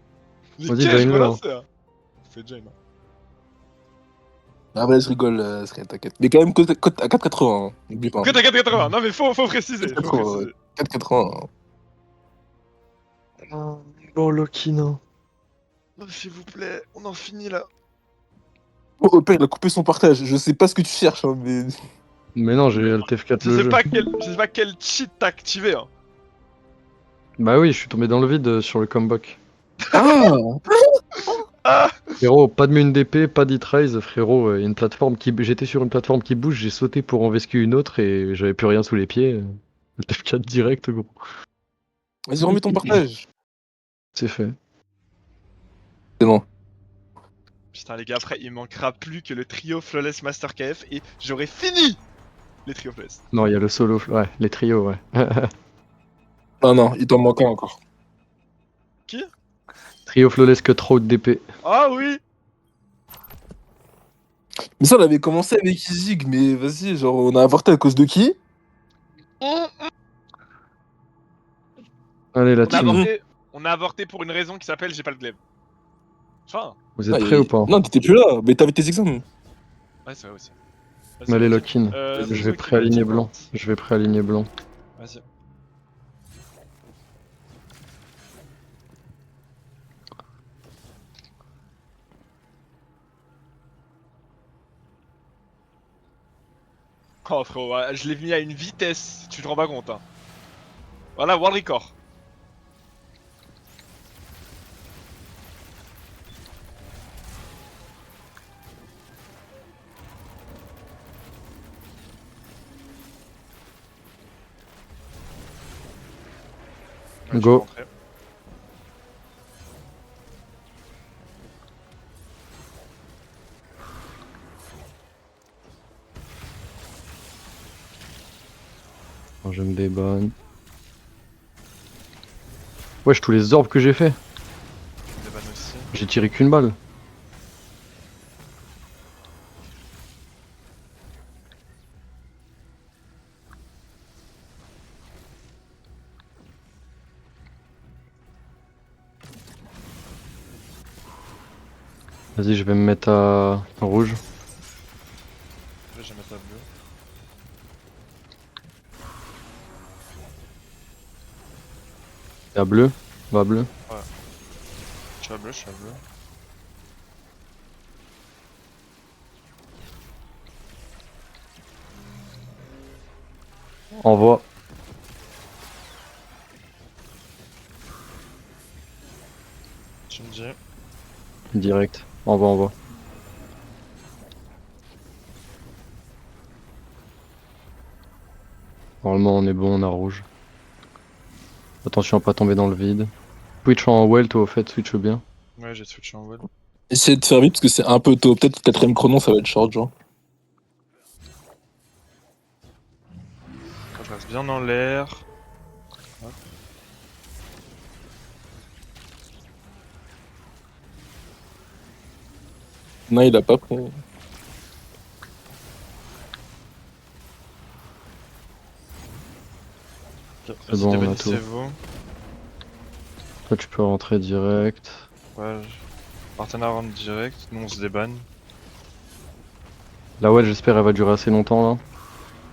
Mais Vas-y, que je join-le, relançais. Hein. C'est Jane. Hein. Ah, bah, je rigole, Asriel, t'inquiète. Mais quand même, cote à 4,80, hein. N'oublie pas. Que t'as 4,80. Non, mais faut préciser. Faut 4,80, préciser. 4,80. Oh, Lokina. Non, s'il vous plaît, on en finit là. Oh, au pire, il a coupé son partage. Je sais pas ce que tu cherches, hein, mais. Mais non, j'ai Alt F4 Je le sais jeu. je sais pas quel cheat t'as activé. Hein. Bah oui, je suis tombé dans le vide sur le comeback. Ah! Ah Frérot, pas de mune d'épée, pas d'e-trace, frérot. Une plateforme qui... J'étais sur une plateforme qui bouge, j'ai sauté pour en vesquer une autre et j'avais plus rien sous les pieds. Le F4 direct, gros. Vas-y, remets ton partage. C'est fait. C'est bon. Putain, les gars, après, il manquera plus que le trio Flawless Master KF et j'aurai fini les trios Flawless. Non, il y a le solo, ouais, les trios, ouais. Non, non, il t'en manque un encore. Qui? Trio flawless que trop d'épée. Ah oui! Mais ça, on avait commencé avec Izig, mais vas-y, genre, on a avorté à cause de qui? Allez, la On a team, avorté, on a avorté pour une raison qui s'appelle j'ai pas le glaive. Enfin, vous êtes Ah, prêts ou pas? Non, t'étais plus là, mais t'avais tes examens. ouais, c'est vrai aussi. Vas-y, Allez, vas-y. lock-in. Je Zozo vais qui préaligner lock-in. blanc. Je vais préaligner blanc. Vas-y. Oh frérot, ouais, je l'ai mis à une vitesse, tu te rends pas compte hein. Voilà, world record. Ouais, je Go. vais rentrer. Alors, je me débanne. Wesh, tous les orbes que j'ai fait. Des vannes aussi. J'ai tiré qu'une balle. Vas-y, je vais me mettre à rouge. Là, je vais mettre à bleu. Et à bleu. Va à bleu. Je suis à bleu, je suis à bleu. Envoie. Tu me dis. Direct. Envoie, envoie. Normalement, on est bon, on a rouge. Attention à pas tomber dans le vide. Switch en well, toi, au fait, switch bien. Ouais, j'ai switché en wall. Essayez de faire vite parce que c'est un peu tôt. Peut-être le 4ème chrono, ça va être short, genre. Je reste bien dans l'air. Non, il a pas pris. Vas-y, bon, on a débanissez-vous. Toi, tu peux rentrer direct. Ouais, partenaire rentre direct, nous on se débanne. La well, j'espère, elle va durer assez longtemps,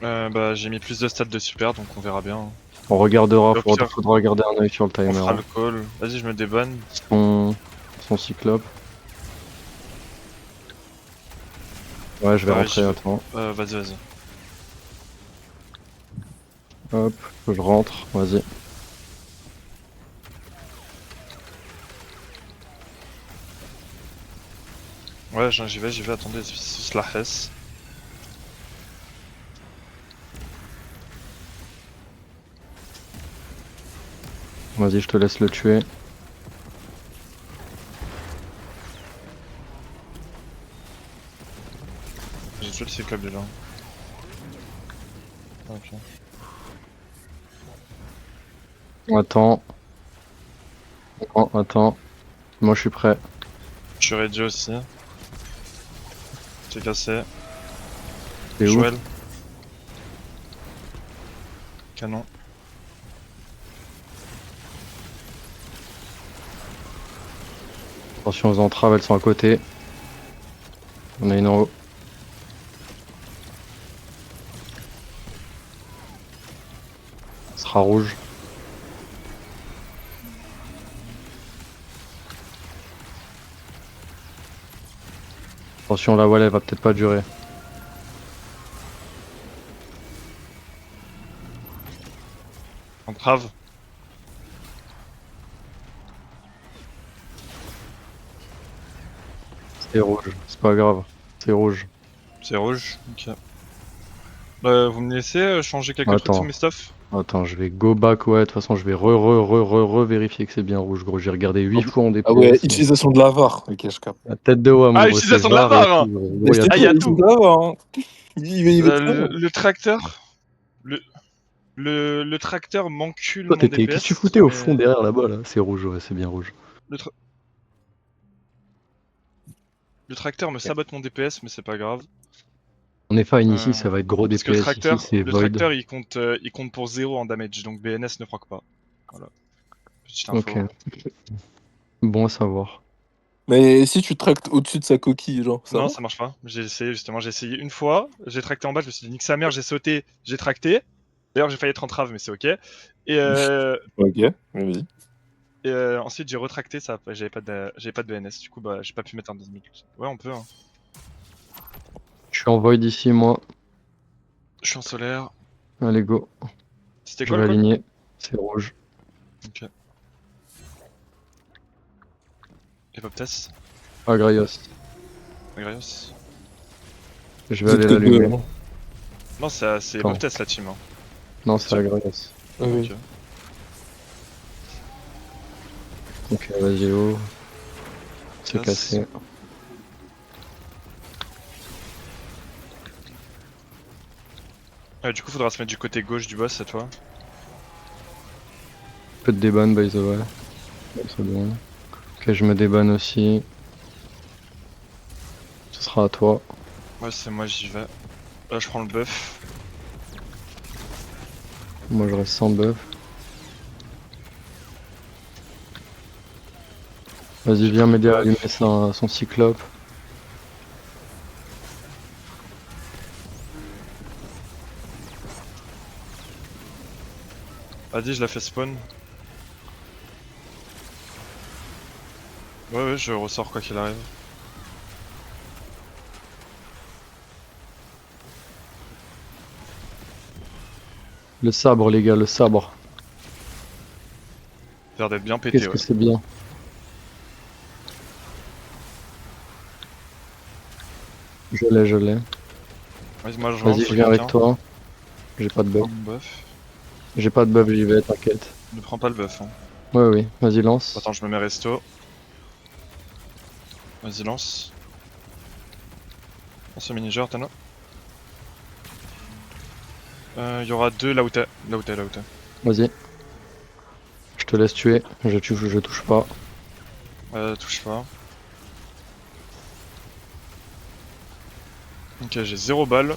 là. Bah j'ai mis plus de stats de super donc on verra bien. Hein. On regardera, Au pire. faudra garder un œil sur le On timer. fera hein. le call. Vas-y, je me débanne. Son cyclope. Ouais, je vais Ouais, rentrer, attends. Vas-y, vas-y. Hop, je rentre, vas-y. Ouais, j'y vais, attendez, c'est la hesse. Vas-y, je te laisse le tuer. J'ai tué le cyclope déjà. Ok. Attends. Oh, attends. Moi, je suis prêt. Je suis ready aussi. J'ai cassé. T'es où? Joël. Canon. Attention aux entraves, elles sont à côté. On a une en haut. Ça sera rouge. Attention, la wall, elle va peut-être pas durer. Entrave. C'est rouge, c'est pas grave. C'est rouge. C'est rouge, ok. Vous me laissez changer quelques trucs Attends. sur mes stuff? Attends, je vais go back, ouais, de toute façon, je vais re-vérifier que c'est bien rouge, gros. J'ai regardé 8 fois en DPS. Ah ouais, utilisation de la VAR. Ok, je capte. La tête de WAM, Ah, gros, utilisation c'est de la VAR et VAR, hein. tout, gros. Mais Gros, y a c'était Ah, tout. y a utilisation tout. de la VAR, hein. Il va Le tracteur. Le tracteur m'encule Toi, mon qu'est-ce que tu DPS. foutais au mais fond derrière là-bas, là? C'est rouge, ouais, c'est bien rouge. Le, tra- le tracteur me sabote mon DPS, mais c'est pas grave. On est fine ici, Euh, ça va être gros Parce que le DPS. Ici, tracteur, c'est Void. il compte pour 0 en damage, donc BNS ne proc pas. Voilà. Petite info. Ok. Bon à savoir. Mais si tu tractes au-dessus de sa coquille, genre, ça Non, va. ça marche pas. J'ai essayé justement, j'ai essayé une fois, j'ai tracté en bas, je me suis dit nique sa mère, j'ai sauté, j'ai tracté. D'ailleurs, j'ai failli être entrave, mais c'est ok. Ok, vas-y. Ensuite, j'ai retracté, ça, j'avais pas de BNS, du coup, bah, j'ai pas pu mettre un 10 000. Ouais, on peut, hein. Je suis en Void ici, moi. Je suis en solaire. Allez, go. C'était Je quoi vais le code? aligner. C'est rouge. Ok. Epoptess, Agraios. Agraios. Je vais Vous aller êtes que deux, l'allumer. hein. Non, c'est Attends. Epoptess la team. Hein. Non, c'est Agraios. Ah oui. Ok. Ok, vas-y, oh. C'est Yes. cassé. Du coup, faudra se mettre du côté gauche du boss, c'est toi. Peu de déban, by the way. Ouais, c'est bon. Ok, je me débanne aussi. Ce sera à toi. Ouais, c'est moi, j'y vais. Là, je prends le buff. Moi, je reste sans buff. Vas-y, viens m'aider à allumer son cyclope. Vas-y, je la fais spawn. Ouais, je ressors quoi qu'il arrive. Le sabre, les gars, le sabre. Ça a l'air d'être bien pété, Qu'est-ce ouais. que c'est bien. Je l'ai. Vas-y, moi, je Vas-y, rentre, je faut viens avec quelqu'un. toi. J'ai pas de buff. Prends mon buff. J'ai pas de buff, j'y vais, t'inquiète. Ne prends pas le buff, hein. Ouais, oui, vas-y, lance. Attends, je me mets resto. Vas-y, lance. Lance le mini-jeur, Tano. Il y aura deux là où t'es. Là où t'es. Vas-y. Je te laisse tuer, je touche pas. Touche pas. Ok, j'ai 0 balles.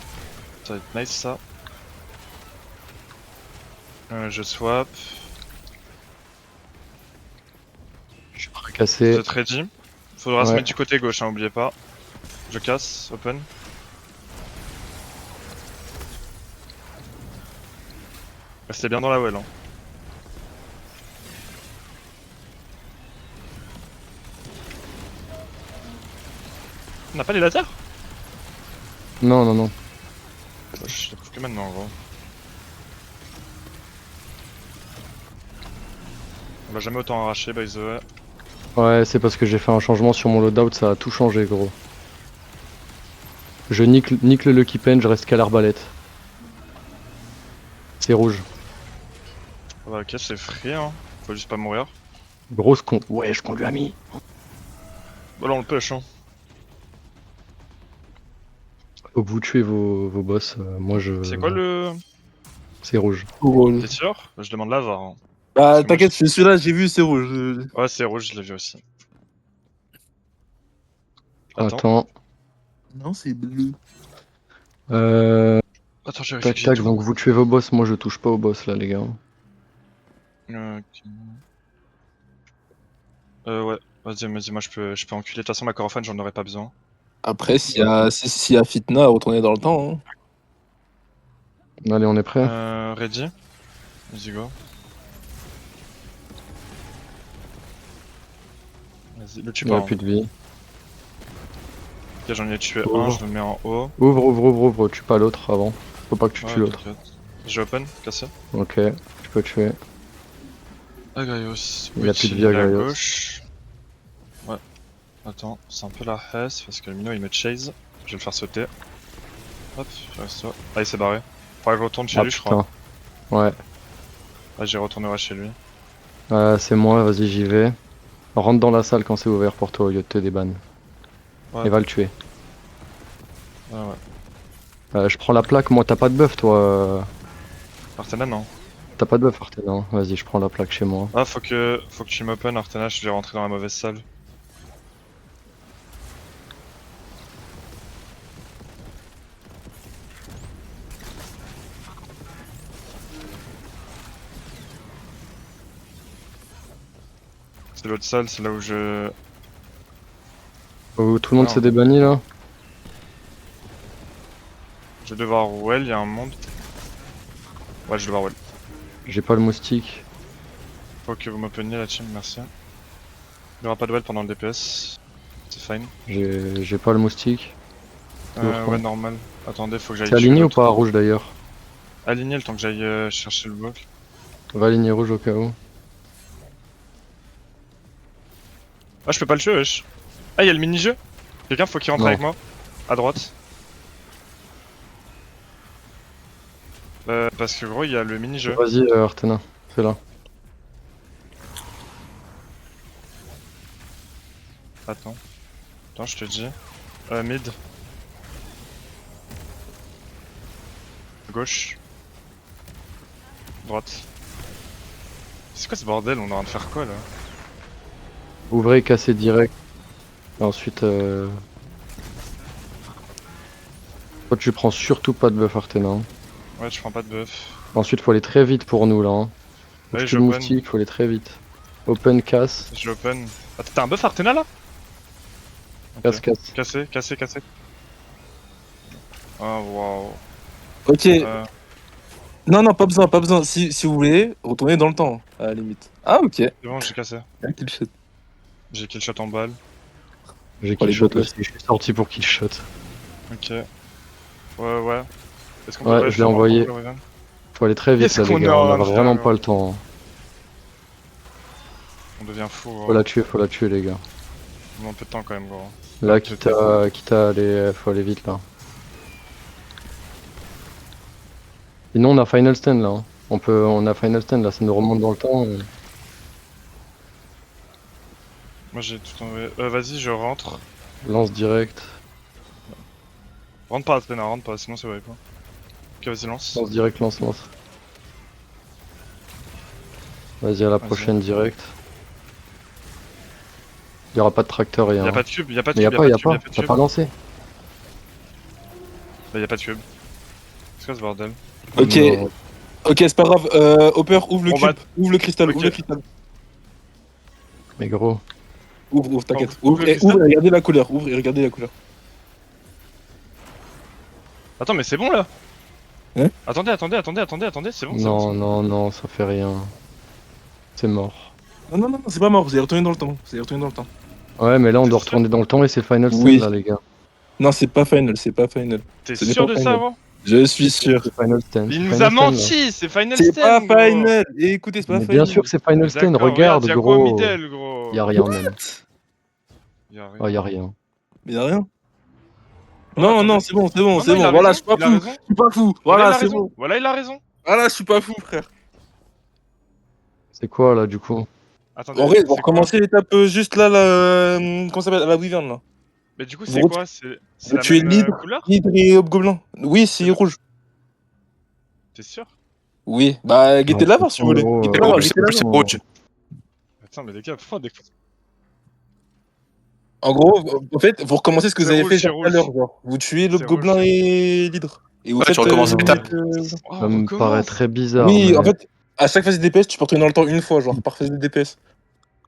Ça va être nice ça. Je swap. Je suis Vous fracassé. êtes ready? Faudra se Ouais. mettre du côté gauche, hein, oubliez pas. Je casse, open. Restez bien dans la well. Hein. On n'a pas les lasers? Non. Je les trouve que maintenant, gros. On va jamais autant arracher, by the way. Ouais, c'est parce que j'ai fait un changement sur mon loadout, ça a tout changé, gros. Je nique le Lucky Pen, je reste qu'à l'arbalète. C'est rouge. Bah, ok, c'est free, hein. Faut juste pas mourir. Grosse con. Ouais, je qu'on lui a mis. Bah là, on le push, hein. Faut que vous tuez vos boss. Moi, je. C'est quoi le. C'est rouge. Rouge. T'es sûr? Je demande la VAR. Hein. Ah, que t'inquiète, celui-là, j'ai vu, c'est rouge. Ouais, c'est rouge, je l'ai vu aussi. Attends. Non, c'est bleu. Attends, je vérifie Tac que j'ai tac, tout. donc vous tuez vos boss, moi je touche pas aux boss là, les gars. Ok. Ouais. Vas-y, moi je peux enculer. De toute façon, la Corofane, j'en aurais pas besoin. Après, s'il y a Fitna, retourner dans le temps. Hein. Allez, on est prêt. Ready? Vas-y, go. Vas-y, le tue Il pas. a Hein. plus de vie. Ok, j'en ai tué Oh. un, je le mets en haut. Ouvre, tue pas l'autre avant. Faut pas que tu Ouais, tues l'autre. t'inquiète. J'ai open, cassé. Ok, tu peux tuer. Agraios. Il a plus de vie, à Agraios. gauche. Ouais. Attends, c'est un peu la hesse parce que le minot il met chase. Je vais le faire sauter. Hop, je reste là. Ah, il s'est barré. Faudrait que je retourne chez Ah lui, je crois. putain. Ouais. Ah, j'y retournerai chez lui. C'est moi, vas-y, j'y vais. Rentre dans la salle quand c'est ouvert pour toi au lieu de te déban. Ouais. Et va le tuer. Ah ouais. Je prends la plaque, moi t'as pas de buff toi. Artena, non. T'as pas de buff Artena, hein. Vas-y, je prends la plaque chez moi. Ah, faut que tu m'open, Artena, je vais rentrer dans la mauvaise salle. C'est l'autre salle, c'est là où je... Tout le monde Non. s'est débanni là. Je vais devoir Well, il y a un monde. Ouais, je vais devoir Well. J'ai pas le moustique. Faut que vous m'openiez la team, merci. Il y aura pas de Well pendant le DPS. C'est fine. J'ai pas le moustique. Toujours Ouais, pas. normal. Attendez, faut que j'aille T'es tuer aligné ou l'autre. pas à rouge d'ailleurs? Aligné le temps que j'aille chercher le bloc. Va aligner rouge au cas où. Ah, je peux pas le tuer, wesh. Ah, il y a le mini-jeu. Quelqu'un faut qu'il rentre Non. avec moi. À droite. Parce que gros, il y a le mini-jeu. Vas-y Artena, c'est là. Attends. Attends, je te dis. Mid. Gauche. Droite. C'est quoi ce bordel? On est en train de faire quoi là? Ouvrez, cassez direct. Et ensuite toi tu prends surtout pas de buff Artena, hein. Ouais, je prends pas de buff. Ensuite faut aller très vite pour nous là, hein. Faut Ouais, que tu le j'open. moustique, faut aller très vite. Open, casse, Je l'open. Attends, t'as un buff Artena là? Ok. casse, casse. Cassé, cassé, cassé. Oh waouh. Ok. Euh, Non, pas besoin, pas besoin. Si vous voulez, retournez dans le temps, à la limite. Ah, ok. c'est bon, j'ai cassé. Ah, kill shot. J'ai kill shot en balle. J'ai Oh, les kill shot bottes, là. aussi, je suis sorti pour kill shot. Ok. Ouais. Est-ce qu'on Ouais, peut je l'ai envoyé. le Raven? Faut aller très vite Qu'est-ce là les qu'on est gars, on en a train de vraiment faire, pas le temps, hein. On devient fou, gros. Faut la tuer les gars. On a un peu de temps quand même, gros. Là, Ouais, quitte à aller, faut aller vite là. Sinon, on a Final Stand là, hein. On a Final Stand là, ça nous remonte dans le temps. Moi j'ai tout envoyé. Vas-y, je rentre. Lance direct. Rentre pas, Athena, rentre pas, sinon c'est vrai quoi. Ok, vas-y, lance. Lance direct, lance. Vas-y, à la Vas-y. prochaine direct. Il y aura pas de tracteur, rien. Y'a pas de cube, y'a pas de Mais cube, y a y'a pas, pas de t'as cube. pas lancé. Bah, y'a pas de cube. C'est quoi ce bordel? Ok. Non. Ok, c'est pas grave. Hopper, ouvre le On cube. va- Ouvre le cristal, Ok. ouvre le cristal. Mais gros, Ouvre, t'inquiète. Ouvre Ouvre, le et cristal. ouvre et regardez la couleur. Ouvre et regardez la couleur. Attends, mais c'est bon là? Hein? Attendez, c'est bon, c'est bon. non, ça fait rien. C'est mort. Non, c'est pas mort. Vous allez retourner dans le temps. Vous allez retourner dans le temps. Ouais, mais là, on T'es doit sûr retourner dans le temps et c'est Final Stand Oui. là, les gars. Non, c'est pas final. C'est pas final. T'es Ce n'est sûr pas de ça, final. gros? Je suis sûr. C'est Final Stand. Il c'est nous Final a Stand, là. menti, c'est Final C'est pas Stand, gros. final. Et écoutez, c'est pas Mais final. bien sûr que c'est Final Stand, D'accord, regarde y a quoi au gros. middle, gros? Y a rien même. Y'a rien. Oh, y a rien. Mais y'a rien. Oh, Non, attendez. non, c'est bon, c'est bon, Non, c'est il a bon. Voilà, je raison, suis pas il a fou. raison. Je suis pas fou. Voilà, il Voilà, a c'est raison. bon. Voilà, il a raison. Voilà, je suis pas fou, frère. C'est quoi là du coup? Attendez, En vrai, c'est vous quoi? recommencez l'étape juste là, comment ça s'appelle? La wyvern, là. Mais du coup, Vous c'est re- quoi? C'est Vous la tuez même l'hydre, couleur? l'hydre et hobgoblin. Oui, c'est rouge. T'es sûr? Oui, bah, guettez la voir si vous voulez. gros, Guettez Et la en voir, plus, guettez la c'est voir. rouge. Attends, mais les gars, pourquoi des... En gros, en fait, vous recommencez ce que vous C'est avez rouge, fait c'est tout à l'heure, rouge. genre. Vous tuez C'est l'hobgoblin rouge. et l'hydre. Et vous Ouais, faites. tu recommences euh, l'étape. Oh, Ça me recommence. paraît très bizarre. Oui, mais- en fait, à chaque phase de DPS, tu peux retourner dans le temps une fois, genre, par phase de DPS.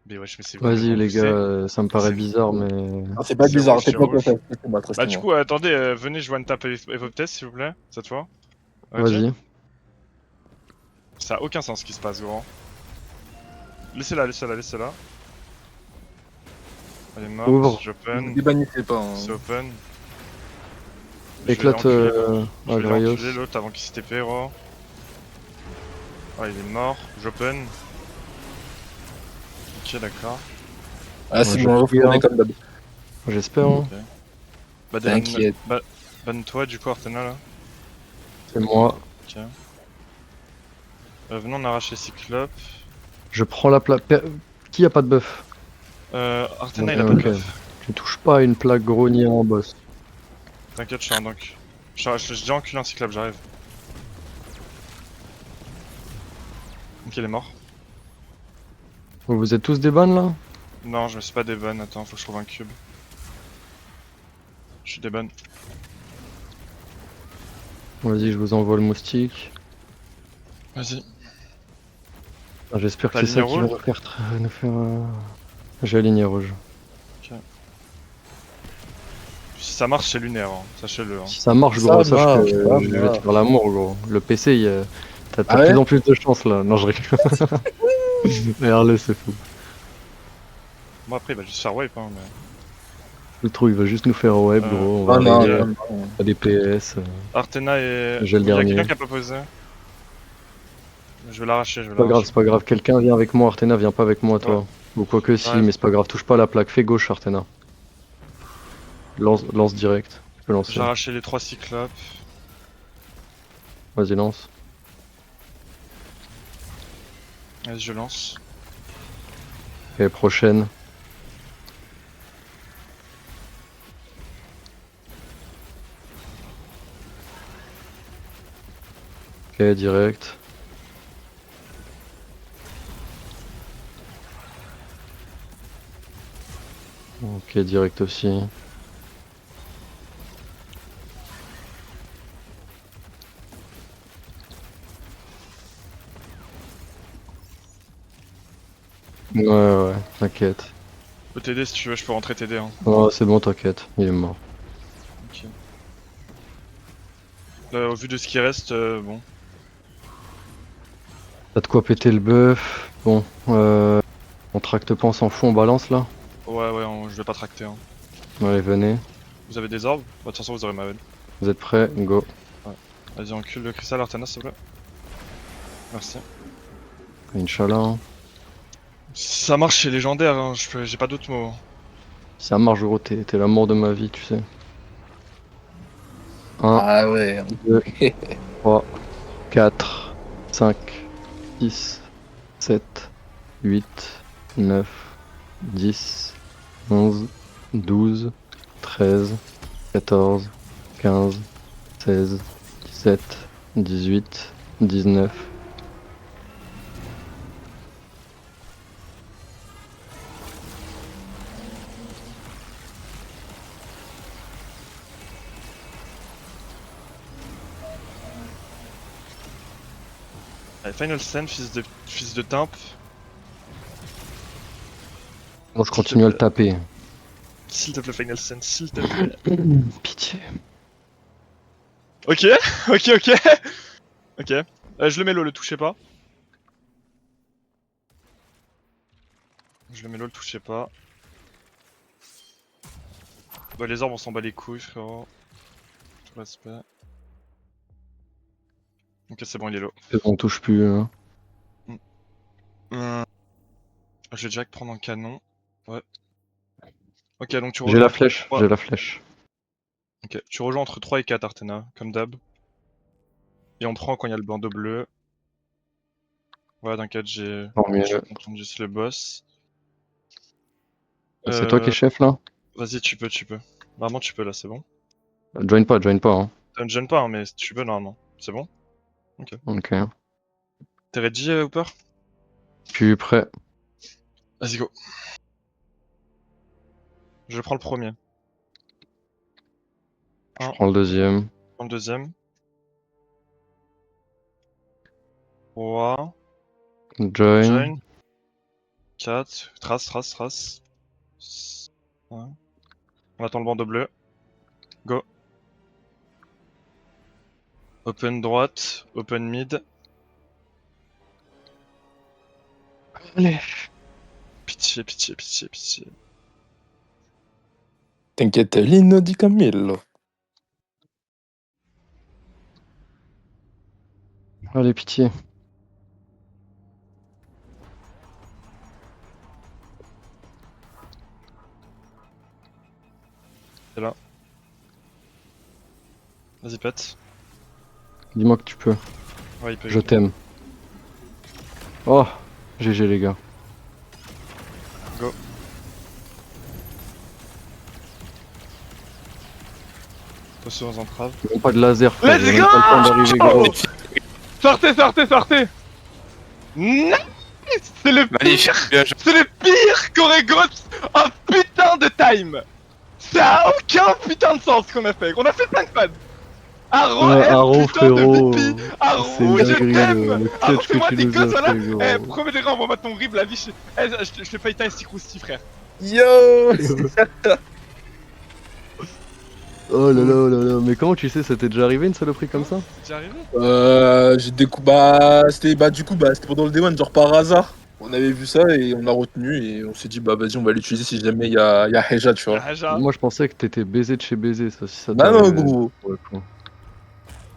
Mais wesh, mais c'est Vas-y complètement les poussé. gars, ça me paraît C'est- bizarre, mais. Ah, c'est pas C'est bizarre, rouge, c'est c'est pas rouge. ça. Bah du coup, attendez, venez, je one tap Evope Test s'il vous plaît, cette fois. Ok. Vas-y. Ça a aucun sens ce qui se passe, gros. Laissez-la. Elle est morte, Ouvre. j'open, Débannissez pas. Hein. c'est open. Éclate Je vais l'enculer, Agraios. l'autre avant qu'il se TP, gros. Ah, il est mort, j'open. Ok, d'accord. Ah, c'est Ouais, bon, je on fouille, hein. est comme d'hab. J'espère, hein. Bah, T'inquiète. Banne-toi du coup, Artena là. C'est moi. Ok. Venons, on arrache les Cyclopes. Je prends la plaque. Qui a pas de buff? Artena il Ok, a pas de ok. buff. Tu touches pas à une plaque grognière en boss. T'inquiète, je suis un dunk. J'ai déjà enculé un Cyclope, j'arrive. Donc il est mort. Vous êtes tous des bannes là? Non, je me suis pas déban, attends, faut que je trouve un cube. Je suis déban. Vas-y, je vous envoie le moustique. Vas-y. Ah, j'espère que T'as c'est ça ligne qui va rouge nous faire. J'ai aligné rouge. Si ça marche, c'est lunaire, hein. Sachez-le. Hein. Si ça marche, Ça gros, sache marche, que ça je vais te marche. faire l'amour, gros. Le PC, t'as Ah de ouais plus en plus de chance là. Non, je rigole. Regarde-le, c'est fou. Moi après, il va juste faire wipe, hein, mais. Le trou, il va juste nous faire web, gros. On va Ah non, arriver non, non. à des PS. Artena et. J'ai le Il y a dernier. quelqu'un qui a pas posé. Je vais l'arracher, je vais C'est pas grave, l'arracher. c'est pas grave. Quelqu'un vient avec moi, Artena, viens pas avec moi, toi. Ouais. Ou quoi que si, Ouais. mais c'est pas grave. Touche pas à la plaque. Fais gauche, Artena. Lance direct. Tu peux lancer. J'ai arraché les 3 Cyclopes. Vas-y, lance. Vas-y, je lance. Et prochaine. Ok, direct. Ok, direct aussi. Ouais, t'inquiète. Je peux t'aider si tu veux, je peux rentrer t'aider. Hein. Oh, c'est bon, t'inquiète, il est mort. Ok. Là, au vu de ce qui reste, bon. T'as de quoi péter le bœuf. Bon, on tracte pas, on s'en fout, on balance là. Ouais, je vais pas tracter. Hein. Allez, venez. Vous avez des orbes bah, de toute façon, vous aurez ma veine. Vous êtes prêts? Go. Vas-y, encule le cristal, Artana, s'il te plaît. Merci. Inch'Allah. Si ça marche, c'est légendaire, hein. J'ai pas d'autres mots. Si ça marche, gros, t'es l'amour de ma vie, tu sais. 1, Ah ouais. 2, 3, 4, 5, 6, 7, 8, 9, 10, 11, 12, 13, 14, 15, 16, 17, 18, 19. Allez, Final Stand, fils de timp. Bon, je continue à le taper. S'il te plaît, Final Stand, s'il te plaît. Pitié. Ok, ok. Ok. Je le mets low, le touchez pas. Je le mets low, le touchez pas. Bah, les orbes, on s'en bat les couilles, frérot. Tout respect. Ok, c'est bon, il est low. On touche plus. Hein. Je vais direct prendre un canon. Ouais. Ok, donc tu J'ai rejoins la entre flèche, 3. j'ai la flèche. Ok, tu rejoins entre 3 et 4 Artena, comme d'hab. Et on prend quand il y a le bandeau bleu. Ouais, t'inquiète, j'ai Tant mieux. entendu juste le boss. C'est toi qui es chef là? Vas-y, tu peux. Normalement, tu peux là, c'est bon. Join pas, Hein. Ça ne gêne pas, hein, mais tu peux normalement. C'est bon? Ok. Ok. T'es ready, Hooper? Je suis prêt. Vas-y, go. Je prends le premier. Je 1, prends le deuxième. je prends le deuxième. 3, Join. join. 4, trace. Ouais. On attend le bandeau bleu. Go. Open droite, open mid. Allez. Pitié. T'inquiète, l'inno di Camillo. Allez, pitié. T'es là. Vas-y, pète. Dis-moi que tu peux. Ouais, il peut. Je t'aime. Oh, GG les gars. Attention aux entraves. Ils ont pas de laser, frère. Let's Ils ont go pas le temps d'arriver, gros. Sortez, sortez, sortez. Nice. C'est le Magnifique. pire. Bien joué. C'est le pire Corégos en putain de time. Ça a aucun putain de sens ce qu'on a fait. On a fait 5 fans. Arro, Ouais, Arro, putain de frérot. VP. C'est Arro, je dinguerie, t'aime. le Arro, clutch fais-moi que tes tu nous gosses, as voilà. fait, gros. Premier degré, envoie-moi ton rib, la vie. Je te fais time stick rousti, frère. Yo. Oh là là, oh là là. Mais comment tu sais, ça t'est déjà arrivé une saloperie comme ça? C'est déjà arrivé? J'ai découvert. C'était c'était pendant le D1, genre par hasard. On avait vu ça et on a retenu et on s'est dit bah vas-y on va l'utiliser si jamais il y a Heja, tu vois. Raja. Moi je pensais que t'étais baisé de chez baisé, ça, si ça Bah t'est non arrivé. gros. Ouais, quoi.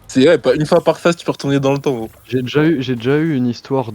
C'est vrai, pas une fois par phase tu peux retourner dans le temps gros. J'ai déjà eu une histoire